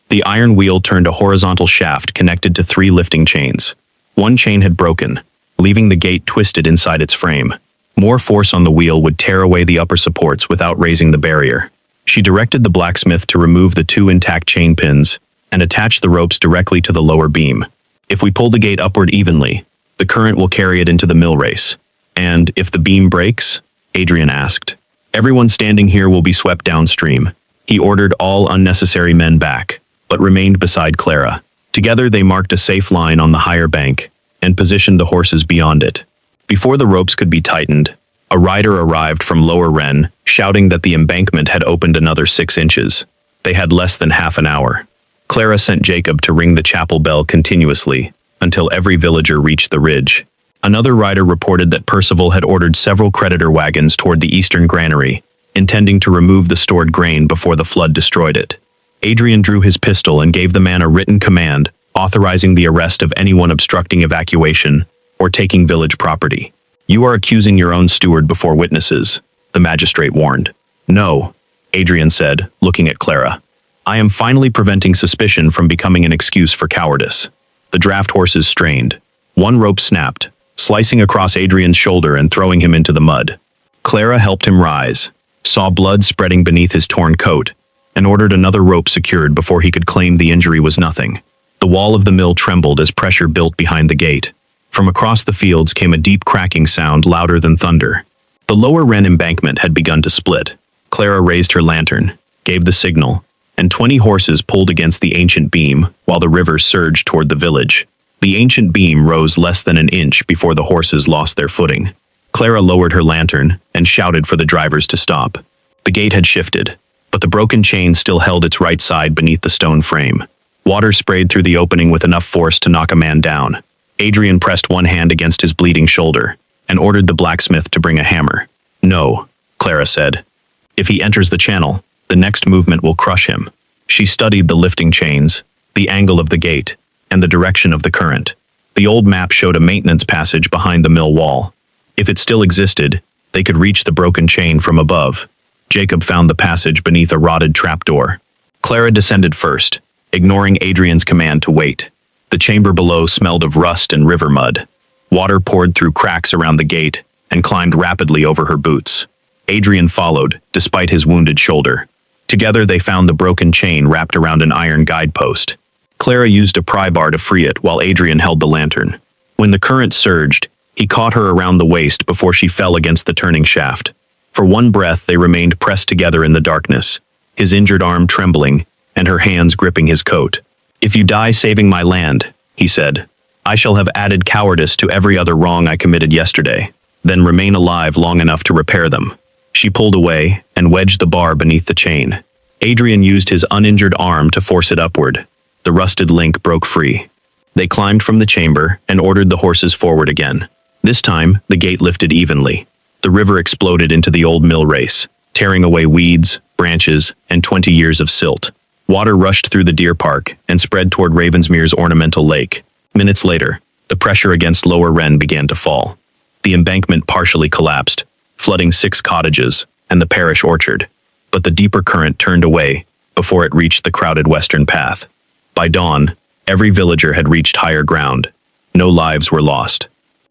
The iron wheel turned a horizontal shaft connected to 3 lifting chains. 1 chain had broken, leaving the gate twisted inside its frame. More force on the wheel would tear away the upper supports without raising the barrier. She directed the blacksmith to remove the 2 intact chain pins and attach the ropes directly to the lower beam. If we pull the gate upward evenly, the current will carry it into the mill race. And if the beam breaks? Adrian asked. Everyone standing here will be swept downstream. He ordered all unnecessary men back, but remained beside Clara. Together they marked a safe line on the higher bank and positioned the horses beyond it. Before the ropes could be tightened, a rider arrived from Lower Wren, shouting that the embankment had opened another 6 inches. They had less than half an hour. Clara sent Jacob to ring the chapel bell continuously, until every villager reached the ridge. Another rider reported that Percival had ordered several creditor wagons toward the eastern granary, intending to remove the stored grain before the flood destroyed it. Adrian drew his pistol and gave the man a written command, authorizing the arrest of anyone obstructing evacuation or taking village property. "You are accusing your own steward before witnesses," the magistrate warned. "No," Adrian said, looking at Clara. "I am finally preventing suspicion from becoming an excuse for cowardice." The draft horses strained. One rope snapped, slicing across Adrian's shoulder and throwing him into the mud. Clara helped him rise, saw blood spreading beneath his torn coat, and ordered another rope secured before he could claim the injury was nothing. The wall of the mill trembled as pressure built behind the gate. From across the fields came a deep cracking sound louder than thunder. The lower Wren embankment had begun to split. Clara raised her lantern, gave the signal, and 20 horses pulled against the ancient beam while the river surged toward the village. The ancient beam rose less than an inch before the horses lost their footing. Clara lowered her lantern and shouted for the drivers to stop. The gate had shifted, but the broken chain still held its right side beneath the stone frame. Water sprayed through the opening with enough force to knock a man down. Adrian pressed one hand against his bleeding shoulder and ordered the blacksmith to bring a hammer. "No," Clara said. "If he enters the channel, the next movement will crush him." She studied the lifting chains, the angle of the gate, and the direction of the current. The old map showed a maintenance passage behind the mill wall. If it still existed, they could reach the broken chain from above. Jacob found the passage beneath a rotted trapdoor. Clara descended first, ignoring Adrian's command to wait. The chamber below smelled of rust and river mud. Water poured through cracks around the gate and climbed rapidly over her boots. Adrian followed, despite his wounded shoulder. Together they found the broken chain wrapped around an iron guidepost. Clara used a pry bar to free it while Adrian held the lantern. When the current surged, he caught her around the waist before she fell against the turning shaft. For one breath they remained pressed together in the darkness, his injured arm trembling and her hands gripping his coat. "If you die saving my land," he said, "I shall have added cowardice to every other wrong I committed yesterday, then remain alive long enough to repair them." She pulled away and wedged the bar beneath the chain. Adrian used his uninjured arm to force it upward. The rusted link broke free. They climbed from the chamber and ordered the horses forward again. This time, the gate lifted evenly. The river exploded into the old mill race, tearing away weeds, branches, and 20 years of silt. Water rushed through the deer park and spread toward Ravensmere's ornamental lake. Minutes later, the pressure against Lower Wren began to fall. The embankment partially collapsed, flooding 6 cottages and the parish orchard. But the deeper current turned away before it reached the crowded western path. By dawn, every villager had reached higher ground. No lives were lost.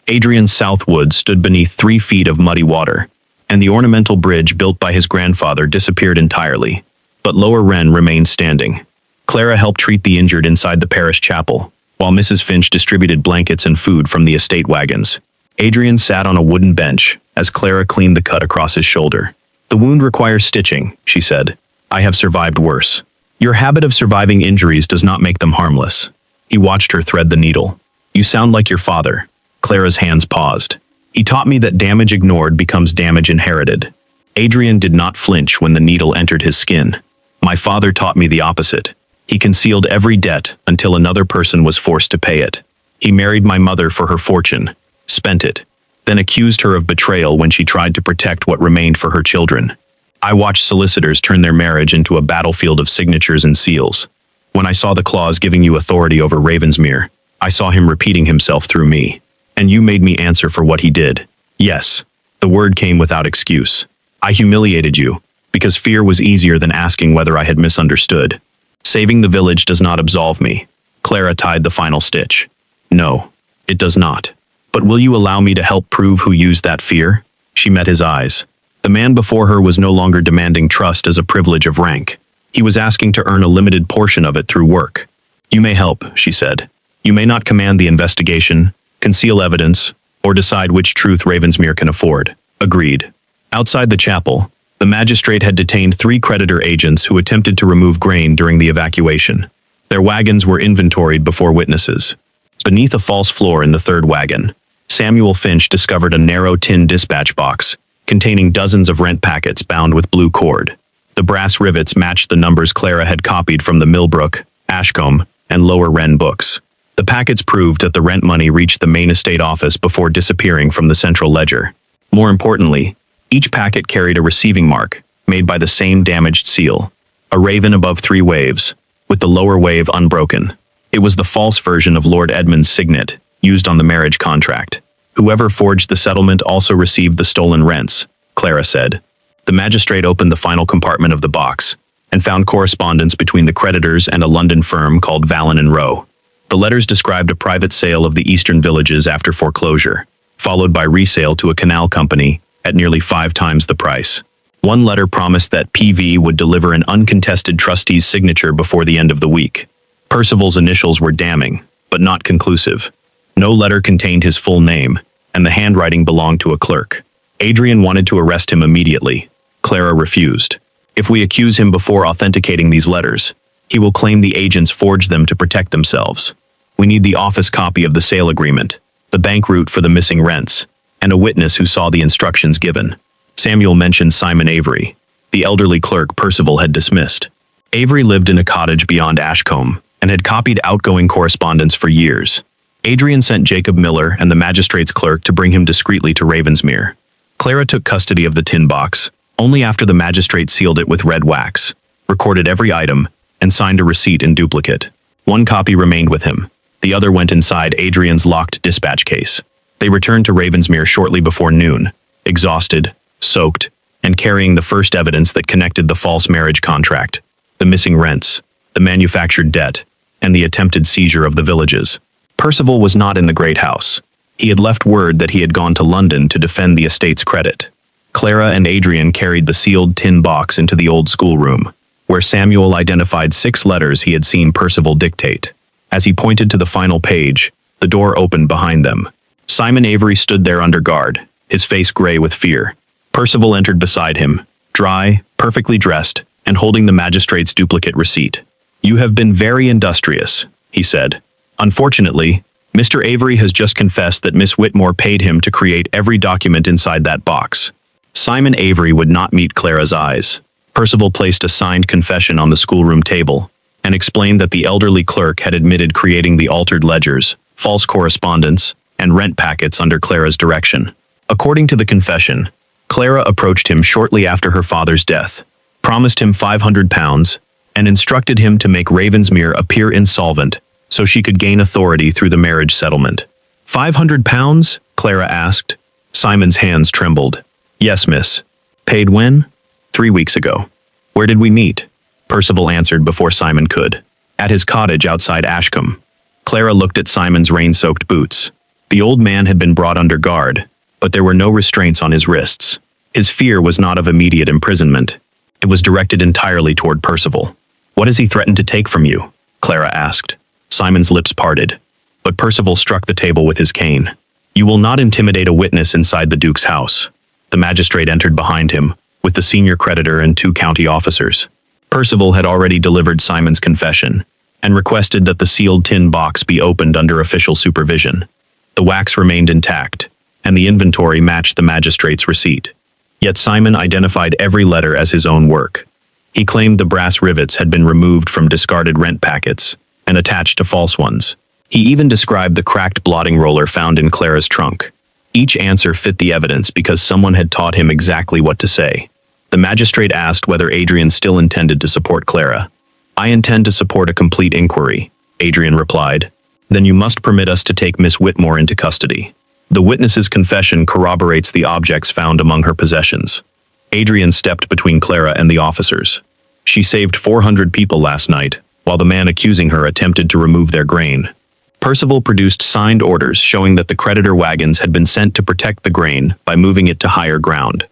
Adrian's south wood stood beneath 3 feet of muddy water, and the ornamental bridge built by his grandfather disappeared entirely. But Lower Wren remained standing. Clara helped treat the injured inside the parish chapel, while Mrs. Finch distributed blankets and food from the estate wagons. Adrian sat on a wooden bench as Clara cleaned the cut across his shoulder. "The wound requires stitching," she said. "I have survived worse. Your habit of surviving injuries does not make them harmless." He watched her thread the needle. "You sound like your father." Clara's hands paused. "He taught me that damage ignored becomes damage inherited." Adrian did not flinch when the needle entered his skin. "My father taught me the opposite. He concealed every debt until another person was forced to pay it. He married my mother for her fortune, spent it, then accused her of betrayal when she tried to protect what remained for her children. I watched solicitors turn their marriage into a battlefield of signatures and seals. When I saw the clause giving you authority over Ravensmere, I saw him repeating himself through me. And you made me answer for what he did. Yes, the word came without excuse. I humiliated you, because fear was easier than asking whether I had misunderstood. Saving the village does not absolve me." Clara tied the final stitch. "No, it does not. But will you allow me to help prove who used that fear?" She met his eyes. The man before her was no longer demanding trust as a privilege of rank. He was asking to earn a limited portion of it through work. "You may help," she said. "You may not command the investigation, conceal evidence, or decide which truth Ravensmere can afford." Agreed. Outside the chapel, the magistrate had detained 3 creditor agents who attempted to remove grain during the evacuation. Their wagons were inventoried before witnesses. Beneath a false floor in the 3rd wagon, Samuel Finch discovered a narrow tin dispatch box containing dozens of rent packets bound with blue cord. The brass rivets matched the numbers Clara had copied from the Millbrook, Ashcombe, and Lower Wren books. The packets proved that the rent money reached the main estate office before disappearing from the central ledger. More importantly, each packet carried a receiving mark, made by the same damaged seal, a raven above 3 waves, with the lower wave unbroken. It was the false version of Lord Edmund's signet, used on the marriage contract. Whoever forged the settlement also received the stolen rents, Clara said. The magistrate opened the final compartment of the box, and found correspondence between the creditors and a London firm called Vallon and Rowe. The letters described a private sale of the eastern villages after foreclosure, followed by resale to a canal company at nearly 5 times the price. One letter promised that PV would deliver an uncontested trustee's signature before the end of the week. Percival's initials were damning, but not conclusive. No letter contained his full name, and the handwriting belonged to a clerk. Adrian wanted to arrest him immediately. Clara refused. If we accuse him before authenticating these letters, he will claim the agents forged them to protect themselves. We need the office copy of the sale agreement, the bank route for the missing rents, and a witness who saw the instructions given. Samuel mentioned Simon Avery, the elderly clerk Percival had dismissed. Avery lived in a cottage beyond Ashcombe and had copied outgoing correspondence for years. Adrian sent Jacob Miller and the magistrate's clerk to bring him discreetly to Ravensmere. Clara took custody of the tin box, only after the magistrate sealed it with red wax, recorded every item, and signed a receipt in duplicate. One copy remained with him. The other went inside Adrian's locked dispatch case. They returned to Ravensmere shortly before noon, exhausted, soaked, and carrying the first evidence that connected the false marriage contract, the missing rents, the manufactured debt, and the attempted seizure of the villages. Percival was not in the great house. He had left word that he had gone to London to defend the estate's credit. Clara and Adrian carried the sealed tin box into the old schoolroom, where Samuel identified 6 letters he had seen Percival dictate. As he pointed to the final page, the door opened behind them. Simon Avery stood there under guard, his face gray with fear. Percival entered beside him, dry, perfectly dressed, and holding the magistrate's duplicate receipt. "You have been very industrious," he said. "Unfortunately, Mr. Avery has just confessed that Miss Whitmore paid him to create every document inside that box." Simon Avery would not meet Clara's eyes. Percival placed a signed confession on the schoolroom table and explained that the elderly clerk had admitted creating the altered ledgers, false correspondence, and rent packets under Clara's direction. According to the confession, Clara approached him shortly after her father's death, promised him £500, and instructed him to make Ravensmere appear insolvent so she could gain authority through the marriage settlement. £500? Clara asked. Simon's hands trembled. "Yes, miss." "Paid when?" "3 weeks ago." "Where did we meet?" Percival answered before Simon could. "At his cottage outside Ashcombe." Clara looked at Simon's rain-soaked boots. The old man had been brought under guard, but there were no restraints on his wrists. His fear was not of immediate imprisonment. It was directed entirely toward Percival. "What has he threatened to take from you?" Clara asked. Simon's lips parted, but Percival struck the table with his cane. "You will not intimidate a witness inside the Duke's house." The magistrate entered behind him, with the senior creditor and 2 county officers. Percival had already delivered Simon's confession, and requested that the sealed tin box be opened under official supervision. The wax remained intact, and the inventory matched the magistrate's receipt. Yet Simon identified every letter as his own work. He claimed the brass rivets had been removed from discarded rent packets and attached to false ones. He even described the cracked blotting roller found in Clara's trunk. Each answer fit the evidence because someone had taught him exactly what to say. The magistrate asked whether Adrian still intended to support Clara. "I intend to support a complete inquiry," Adrian replied. "Then you must permit us to take Miss Whitmore into custody. The witness's confession corroborates the objects found among her possessions." Adrian stepped between Clara and the officers. "She saved 400 people last night, while the man accusing her attempted to remove their grain." Percival produced signed orders showing that the creditor wagons had been sent to protect the grain by moving it to higher ground.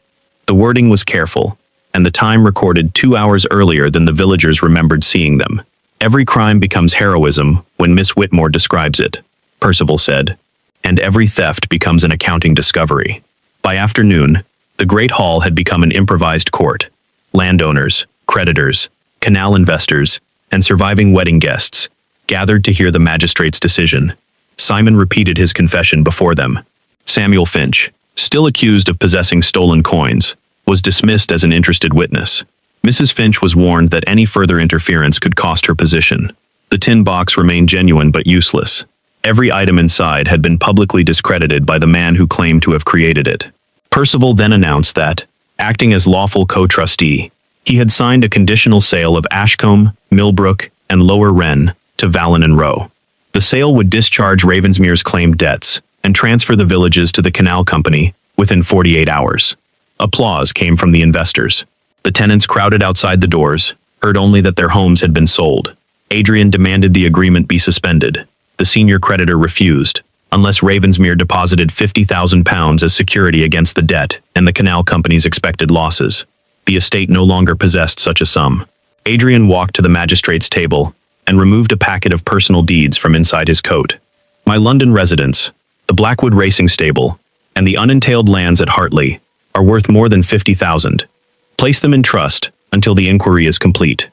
The wording was careful, and the time recorded 2 hours earlier than the villagers remembered seeing them. "Every crime becomes heroism when Miss Whitmore describes it," Percival said, "and every theft becomes an accounting discovery." By afternoon, the Great Hall had become an improvised court. Landowners, creditors, canal investors, and surviving wedding guests gathered to hear the magistrate's decision. Simon repeated his confession before them. Samuel Finch, still accused of possessing stolen coins, was dismissed as an interested witness. Mrs. Finch was warned that any further interference could cost her position. The tin box remained genuine but useless. Every item inside had been publicly discredited by the man who claimed to have created it. Percival then announced that, acting as lawful co-trustee, he had signed a conditional sale of Ashcombe, Millbrook, and Lower Wren to Vallon and Rowe. The sale would discharge Ravensmere's claimed debts and transfer the villages to the Canal Company within 48 hours. Applause came from the investors. The tenants crowded outside the doors, heard only that their homes had been sold. Adrian demanded the agreement be suspended. The senior creditor refused, unless Ravensmere deposited £50,000 as security against the debt and the Canal Company's expected losses. The estate no longer possessed such a sum. Adrian walked to the magistrate's table and removed a packet of personal deeds from inside his coat. My London residence, the Blackwood Racing Stable, and the unentailed lands at Hartley are worth more than £50,000. Place them in trust until the inquiry is complete.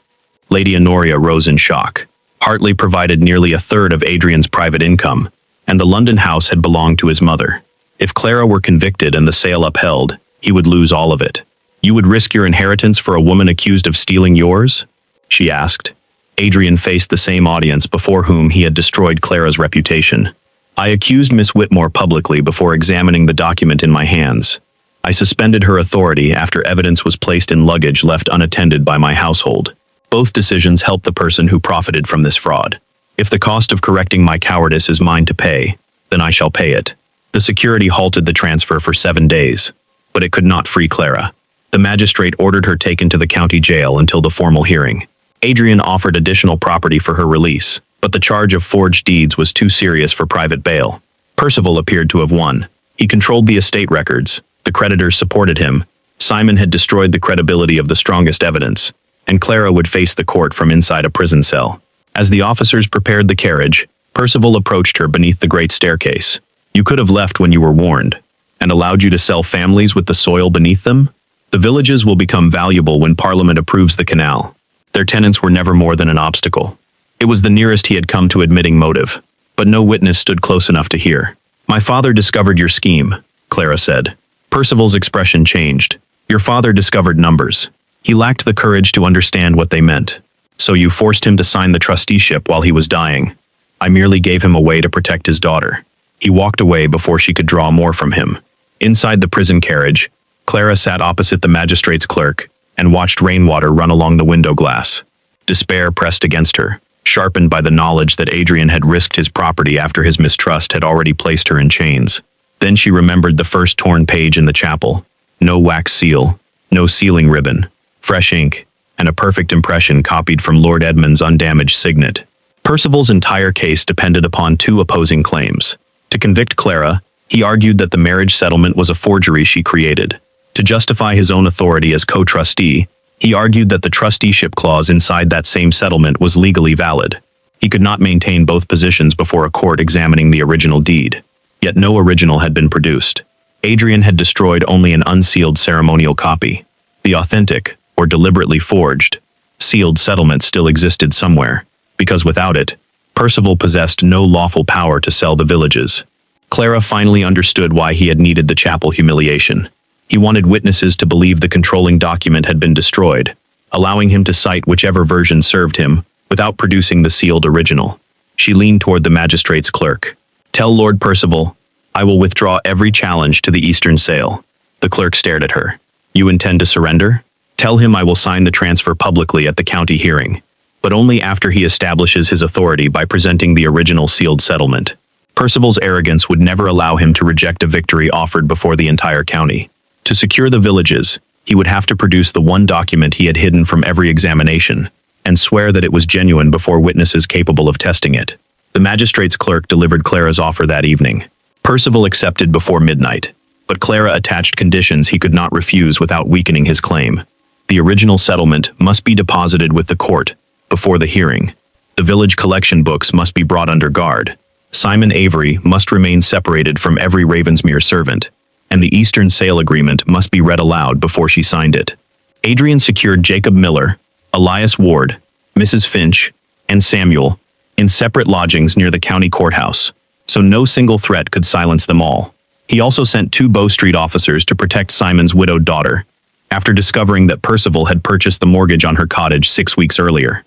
Lady Honoria rose in shock. Hartley provided nearly a third of Adrian's private income, and the London house had belonged to his mother. If Clara were convicted and the sale upheld, he would lose all of it. You would risk your inheritance for a woman accused of stealing yours? She asked. Adrian faced the same audience before whom he had destroyed Clara's reputation. I accused Miss Whitmore publicly before examining the document in my hands. I suspended her authority after evidence was placed in luggage left unattended by my household. Both decisions helped the person who profited from this fraud. If the cost of correcting my cowardice is mine to pay, then I shall pay it. The security halted the transfer for 7 days, but it could not free Clara. The magistrate ordered her taken to the county jail until the formal hearing. Adrian offered additional property for her release, but the charge of forged deeds was too serious for private bail. Percival appeared to have won. He controlled the estate records. The creditors supported him. Simon had destroyed the credibility of the strongest evidence, and Clara would face the court from inside a prison cell. As the officers prepared the carriage, Percival approached her beneath the great staircase. You could have left when you were warned, and allowed you to sell families with the soil beneath them? The villages will become valuable when Parliament approves the canal. Their tenants were never more than an obstacle. It was the nearest he had come to admitting motive, but no witness stood close enough to hear. My father discovered your scheme, Clara said. Percival's expression changed. Your father discovered numbers. He lacked the courage to understand what they meant. So you forced him to sign the trusteeship while he was dying. I merely gave him a way to protect his daughter. He walked away before she could draw more from him. Inside the prison carriage, Clara sat opposite the magistrate's clerk and watched rainwater run along the window glass. Despair pressed against her, sharpened by the knowledge that Adrian had risked his property after his mistrust had already placed her in chains. Then she remembered the first torn page in the chapel. No wax seal, no sealing ribbon, fresh ink, and a perfect impression copied from Lord Edmund's undamaged signet. Percival's entire case depended upon two opposing claims. To convict Clara, he argued that the marriage settlement was a forgery she created. To justify his own authority as co-trustee, he argued that the trusteeship clause inside that same settlement was legally valid. He could not maintain both positions before a court examining the original deed. Yet no original had been produced. Adrian had destroyed only an unsealed ceremonial copy. The authentic, or deliberately forged, sealed settlement still existed somewhere, because without it, Percival possessed no lawful power to sell the villages. Clara finally understood why he had needed the chapel humiliation. He wanted witnesses to believe the controlling document had been destroyed, allowing him to cite whichever version served him, without producing the sealed original. She leaned toward the magistrate's clerk. Tell Lord Percival, I will withdraw every challenge to the Eastern sale. The clerk stared at her. You intend to surrender? Tell him I will sign the transfer publicly at the county hearing, but only after he establishes his authority by presenting the original sealed settlement. Percival's arrogance would never allow him to reject a victory offered before the entire county. To secure the villages, he would have to produce the one document he had hidden from every examination, and swear that it was genuine before witnesses capable of testing it. The magistrate's clerk delivered Clara's offer that evening. Percival accepted before midnight, but Clara attached conditions he could not refuse without weakening his claim. The original settlement must be deposited with the court before the hearing. The village collection books must be brought under guard. Simon Avery must remain separated from every Ravensmere servant, and the Eastern sale agreement must be read aloud before she signed it. Adrian secured Jacob Miller, Elias Ward, Mrs. Finch, and Samuel in separate lodgings near the county courthouse, so no single threat could silence them all. He also sent 2 Bow Street officers to protect Simon's widowed daughter, after discovering that Percival had purchased the mortgage on her cottage 6 weeks earlier.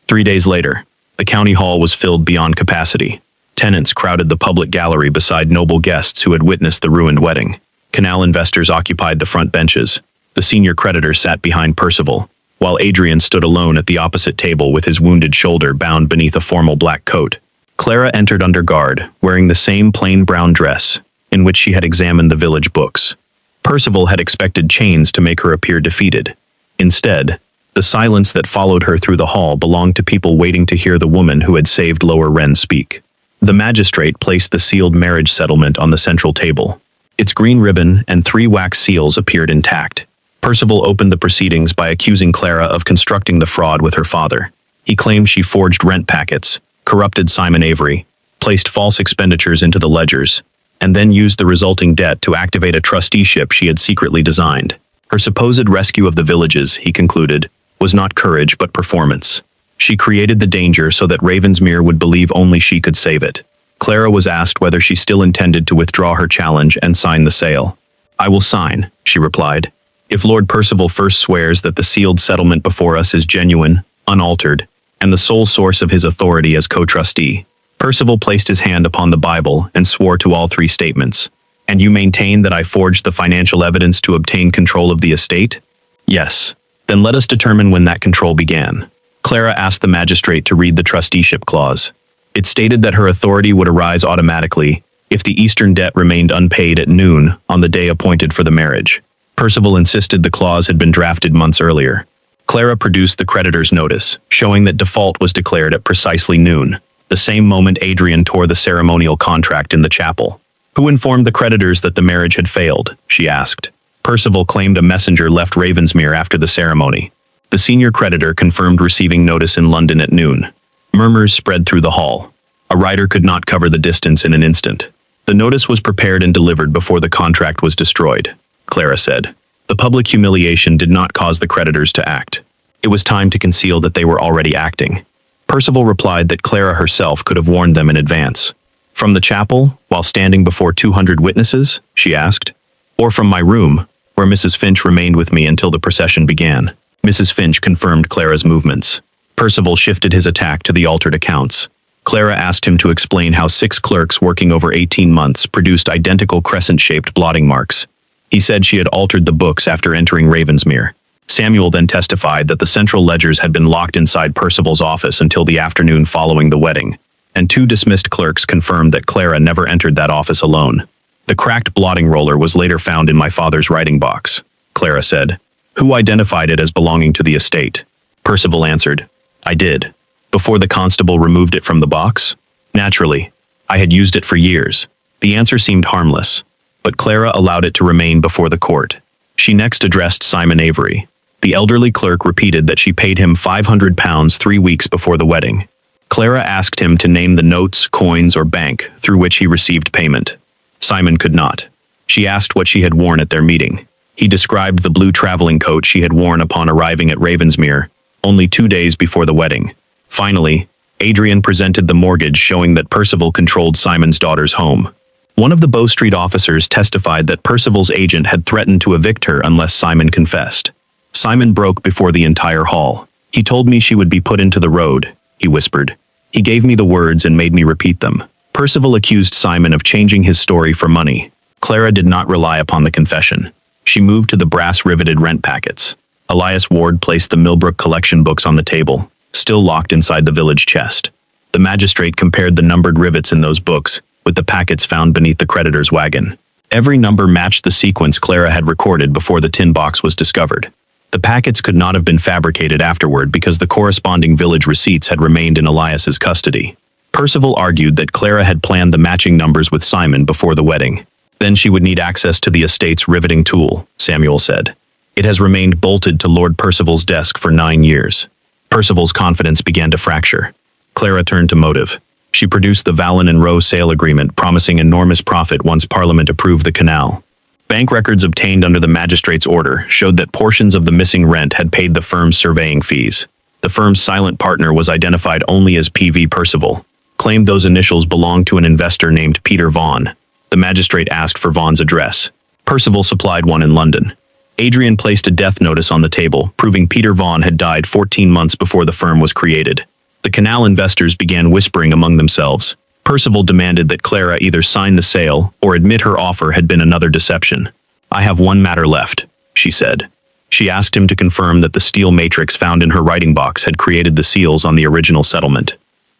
3 days later, the county hall was filled beyond capacity. Tenants crowded the public gallery beside noble guests who had witnessed the ruined wedding. Canal investors occupied the front benches. The senior creditor sat behind Percival, while Adrian stood alone at the opposite table with his wounded shoulder bound beneath a formal black coat. Clara entered under guard, wearing the same plain brown dress, in which she had examined the village books. Percival had expected chains to make her appear defeated. Instead, the silence that followed her through the hall belonged to people waiting to hear the woman who had saved Lower Wren speak. The magistrate placed the sealed marriage settlement on the central table. Its green ribbon and 3 wax seals appeared intact. Percival opened the proceedings by accusing Clara of constructing the fraud with her father. He claimed she forged rent packets, corrupted Simon Avery, placed false expenditures into the ledgers, and then used the resulting debt to activate a trusteeship she had secretly designed. Her supposed rescue of the villages, he concluded, was not courage but performance. She created the danger so that Ravensmere would believe only she could save it. Clara was asked whether she still intended to withdraw her challenge and sign the sale. "I will sign," she replied, "if Lord Percival first swears that the sealed settlement before us is genuine, unaltered, and the sole source of his authority as co-trustee." Percival placed his hand upon the Bible and swore to all 3 statements. "And you maintain that I forged the financial evidence to obtain control of the estate?" "Yes." "Then let us determine when that control began." Clara asked the magistrate to read the trusteeship clause. It stated that her authority would arise automatically if the Eastern debt remained unpaid at noon on the day appointed for the marriage. Percival insisted the clause had been drafted months earlier. Clara produced the creditor's notice, showing that default was declared at precisely noon, the same moment Adrian tore the ceremonial contract in the chapel. "Who informed the creditors that the marriage had failed?" she asked. Percival claimed a messenger left Ravensmere after the ceremony. The senior creditor confirmed receiving notice in London at noon. Murmurs spread through the hall. A rider could not cover the distance in an instant. "The notice was prepared and delivered before the contract was destroyed," Clara said. "The public humiliation did not cause the creditors to act. It was time to conceal that they were already acting." Percival replied that Clara herself could have warned them in advance. "From the chapel, while standing before 200 witnesses?" she asked. "Or from my room, where Mrs. Finch remained with me until the procession began." Mrs. Finch confirmed Clara's movements. Percival shifted his attack to the altered accounts. Clara asked him to explain how 6 clerks working over 18 months produced identical crescent-shaped blotting marks. He said she had altered the books after entering Ravensmere. Samuel then testified that the central ledgers had been locked inside Percival's office until the afternoon following the wedding, and 2 dismissed clerks confirmed that Clara never entered that office alone. "The cracked blotting roller was later found in my father's writing box," Clara said. "Who identified it as belonging to the estate?" Percival answered, "I did." "Before the constable removed it from the box?" "Naturally. I had used it for years." The answer seemed harmless, but Clara allowed it to remain before the court. She next addressed Simon Avery. The elderly clerk repeated that she paid him £500 3 weeks before the wedding. Clara asked him to name the notes, coins, or bank through which he received payment. Simon could not. She asked what she had worn at their meeting. He described the blue traveling coat she had worn upon arriving at Ravensmere, only 2 days before the wedding. Finally, Adrian presented the mortgage showing that Percival controlled Simon's daughter's home. One of the Bow Street officers testified that Percival's agent had threatened to evict her unless Simon confessed. Simon broke before the entire hall. "He told me she would be put into the road," he whispered. "He gave me the words and made me repeat them." Percival accused Simon of changing his story for money. Clara did not rely upon the confession. She moved to the brass-riveted rent packets. Elias Ward placed the Millbrook collection books on the table, still locked inside the village chest. The magistrate compared the numbered rivets in those books with the packets found beneath the creditor's wagon. Every number matched the sequence Clara had recorded before the tin box was discovered. The packets could not have been fabricated afterward because the corresponding village receipts had remained in Elias's custody. Percival argued that Clara had planned the matching numbers with Simon before the wedding. Then she would need access to the estate's riveting tool, Samuel said. It has remained bolted to Lord Percival's desk for 9 years. Percival's confidence began to fracture. Clara turned to motive. She produced the Vallon and Rowe sale agreement promising enormous profit once Parliament approved the canal. Bank records obtained under the magistrate's order showed that portions of the missing rent had paid the firm's surveying fees. The firm's silent partner was identified only as P.V. Percival, claimed those initials belonged to an investor named Peter Vaughan. The magistrate asked for Vaughan's address. Percival supplied one in London. Adrian placed a death notice on the table, proving Peter Vaughan had died 14 months before the firm was created. The canal investors began whispering among themselves. Percival demanded that Clara either sign the sale or admit her offer had been another deception. "I have one matter left," she said. She asked him to confirm that the steel matrix found in her writing box had created the seals on the original settlement.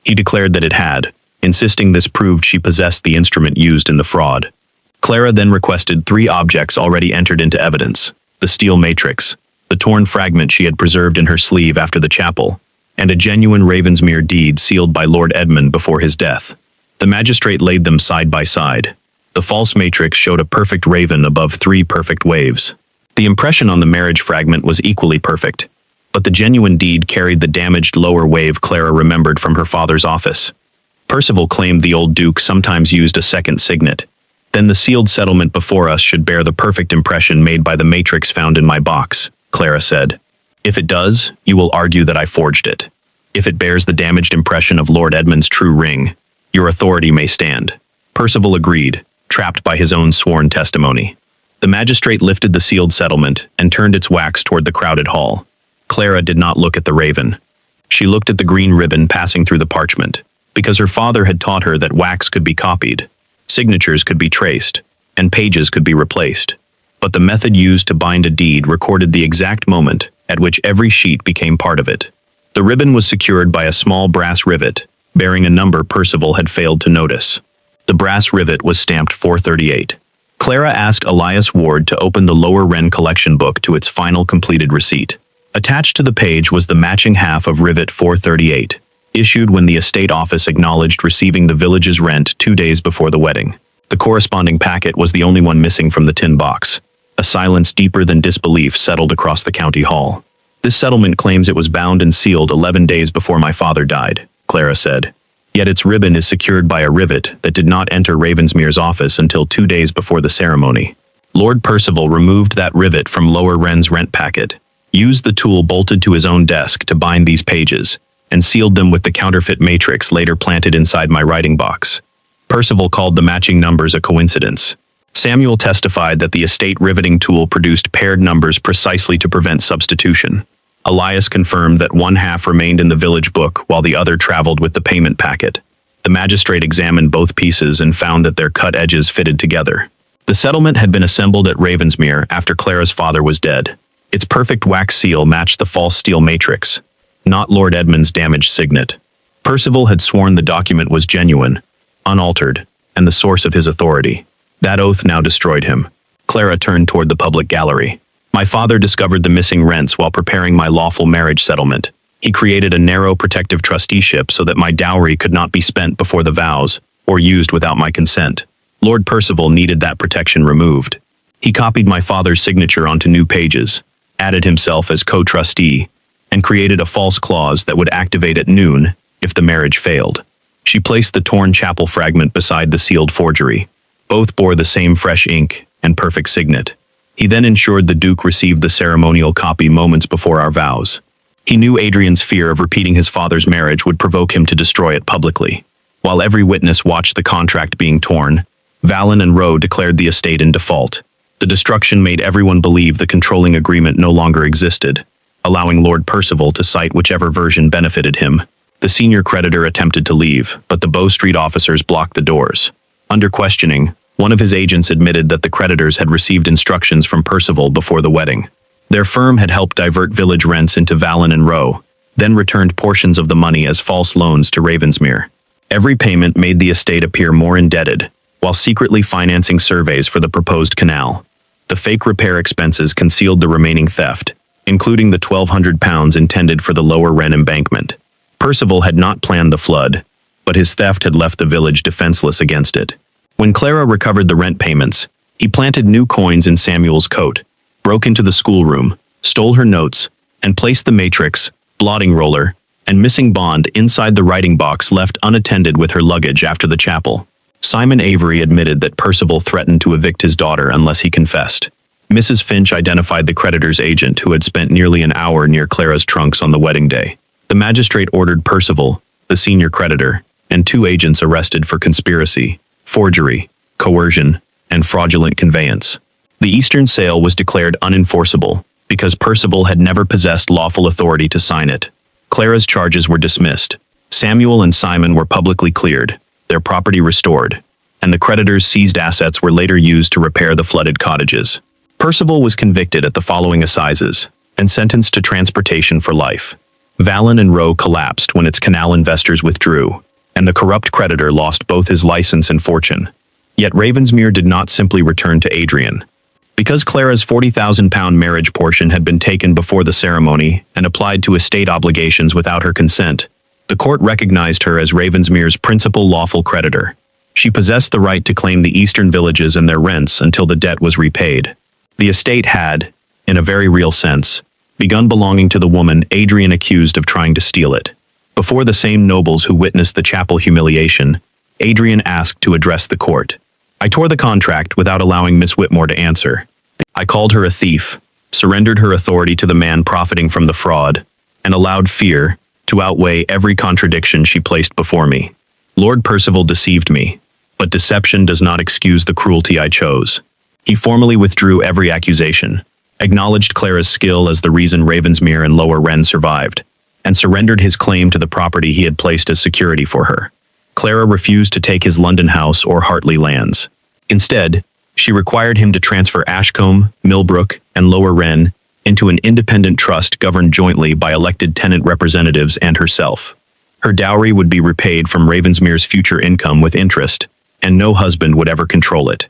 He declared that it had, insisting this proved she possessed the instrument used in the fraud. Clara then requested 3 objects already entered into evidence: the steel matrix, the torn fragment she had preserved in her sleeve after the chapel, and a genuine Ravensmere deed sealed by Lord Edmund before his death. The magistrate laid them side by side. The false matrix showed a perfect raven above 3 perfect waves. The impression on the marriage fragment was equally perfect, but the genuine deed carried the damaged lower wave Clara remembered from her father's office. Percival claimed the old Duke sometimes used a second signet. "Then the sealed settlement before us should bear the perfect impression made by the matrix found in my box," Clara said. "If it does, you will argue that I forged it. If it bears the damaged impression of Lord Edmund's true ring, your authority may stand." Percival agreed, trapped by his own sworn testimony. The magistrate lifted the sealed settlement and turned its wax toward the crowded hall. Clara did not look at the raven. She looked at the green ribbon passing through the parchment, because her father had taught her that wax could be copied, signatures could be traced, and pages could be replaced. But the method used to bind a deed recorded the exact moment at which every sheet became part of it. The ribbon was secured by a small brass rivet, bearing a number Percival had failed to notice. The brass rivet was stamped 438. Clara asked Elias Ward to open the Lower Wren collection book to its final completed receipt. Attached to the page was the matching half of rivet 438, issued when the estate office acknowledged receiving the village's rent 2 days before the wedding. The corresponding packet was the only one missing from the tin box. A silence deeper than disbelief settled across the county hall. "This settlement claims it was bound and sealed 11 days before my father died," Clara said. "Yet its ribbon is secured by a rivet that did not enter Ravensmere's office until 2 days before the ceremony." Lord Percival removed that rivet from Lower Wren's rent packet, used the tool bolted to his own desk to bind these pages, and sealed them with the counterfeit matrix later planted inside my writing box. Percival called the matching numbers a coincidence. Samuel testified that the estate riveting tool produced paired numbers precisely to prevent substitution. Elias confirmed that one half remained in the village book while the other traveled with the payment packet. The magistrate examined both pieces and found that their cut edges fitted together. The settlement had been assembled at Ravensmere after Clara's father was dead. Its perfect wax seal matched the false steel matrix, not Lord Edmund's damaged signet. Percival had sworn the document was genuine, unaltered, and the source of his authority. That oath now destroyed him. Clara turned toward the public gallery. "My father discovered the missing rents while preparing my lawful marriage settlement. He created a narrow protective trusteeship so that my dowry could not be spent before the vows, or used without my consent. Lord Percival needed that protection removed. He copied my father's signature onto new pages, added himself as co-trustee, and created a false clause that would activate at noon if the marriage failed." She placed the torn chapel fragment beside the sealed forgery. Both bore the same fresh ink and perfect signet. He then ensured the Duke received the ceremonial copy moments before our vows. He knew Adrian's fear of repeating his father's marriage would provoke him to destroy it publicly. While every witness watched the contract being torn, Vallon and Rowe declared the estate in default. The destruction made everyone believe the controlling agreement no longer existed, allowing Lord Percival to cite whichever version benefited him. The senior creditor attempted to leave, but the Bow Street officers blocked the doors. Under questioning, one of his agents admitted that the creditors had received instructions from Percival before the wedding. Their firm had helped divert village rents into Vallon and Rowe, then returned portions of the money as false loans to Ravensmere. Every payment made the estate appear more indebted, while secretly financing surveys for the proposed canal. The fake repair expenses concealed the remaining theft, including the £1,200 intended for the Lower Wren embankment. Percival had not planned the flood, but his theft had left the village defenseless against it. When Clara recovered the rent payments, he planted new coins in Samuel's coat, broke into the schoolroom, stole her notes, and placed the matrix, blotting roller, and missing bond inside the writing box left unattended with her luggage after the chapel. Simon Avery admitted that Percival threatened to evict his daughter unless he confessed. Mrs. Finch identified the creditor's agent who had spent nearly an hour near Clara's trunks on the wedding day. The magistrate ordered Percival, the senior creditor, and 2 agents arrested for conspiracy, forgery, coercion, and fraudulent conveyance. The Eastern sale was declared unenforceable because Percival had never possessed lawful authority to sign it. Clara's charges were dismissed. Samuel and Simon were publicly cleared, their property restored, and the creditors' seized assets were later used to repair the flooded cottages. Percival was convicted at the following assizes and sentenced to transportation for life. Vallon and Rowe collapsed when its canal investors withdrew, and the corrupt creditor lost both his license and fortune. Yet Ravensmere did not simply return to Adrian. Because Clara's £40,000 marriage portion had been taken before the ceremony and applied to estate obligations without her consent, the court recognized her as Ravensmere's principal lawful creditor. She possessed the right to claim the eastern villages and their rents until the debt was repaid. The estate had, in a very real sense, begun belonging to the woman Adrian accused of trying to steal it. Before the same nobles who witnessed the chapel humiliation, Adrian asked to address the court. I tore the contract without allowing Miss Whitmore to answer. I called her a thief, surrendered her authority to the man profiting from the fraud, and allowed fear to outweigh every contradiction she placed before me. Lord Percival deceived me, but deception does not excuse the cruelty I chose. He formally withdrew every accusation, acknowledged Clara's skill as the reason Ravensmere and Lower Wren survived, and surrendered his claim to the property he had placed as security for her. Clara refused to take his London house or Hartley lands. Instead, she required him to transfer Ashcombe, Millbrook, and Lower Wren into an independent trust governed jointly by elected tenant representatives and herself. Her dowry would be repaid from Ravensmere's future income with interest, and no husband would ever control it.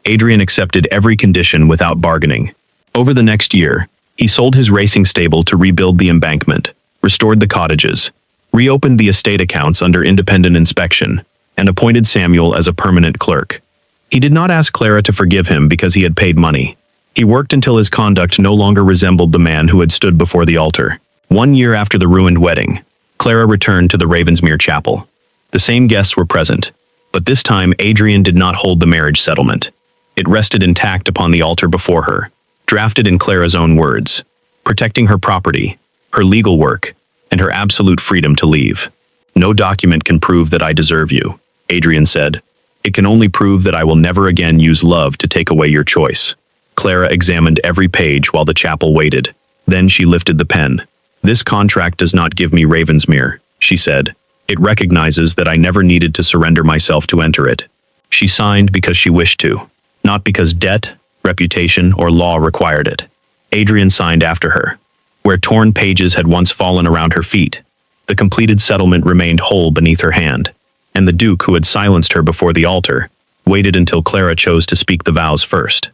Adrian accepted every condition without bargaining. Over the next year, he sold his racing stable to rebuild the embankment, restored the cottages, reopened the estate accounts under independent inspection, and appointed Samuel as a permanent clerk. He did not ask Clara to forgive him because he had paid money. He worked until his conduct no longer resembled the man who had stood before the altar. 1 year after the ruined wedding, Clara returned to the Ravensmere chapel. The same guests were present, but this time Adrian did not hold the marriage settlement. It rested intact upon the altar before her, drafted in Clara's own words, protecting her property, her legal work, and her absolute freedom to leave. No document can prove that I deserve you, Adrian said. It can only prove that I will never again use love to take away your choice. Clara examined every page while the chapel waited. Then she lifted the pen. This contract does not give me Ravensmere, she said. It recognizes that I never needed to surrender myself to enter it. She signed because she wished to, not because debt, reputation, or law required it. Adrian signed after her. Where torn pages had once fallen around her feet, the completed settlement remained whole beneath her hand, and the Duke, who had silenced her before the altar, waited until Clara chose to speak the vows first.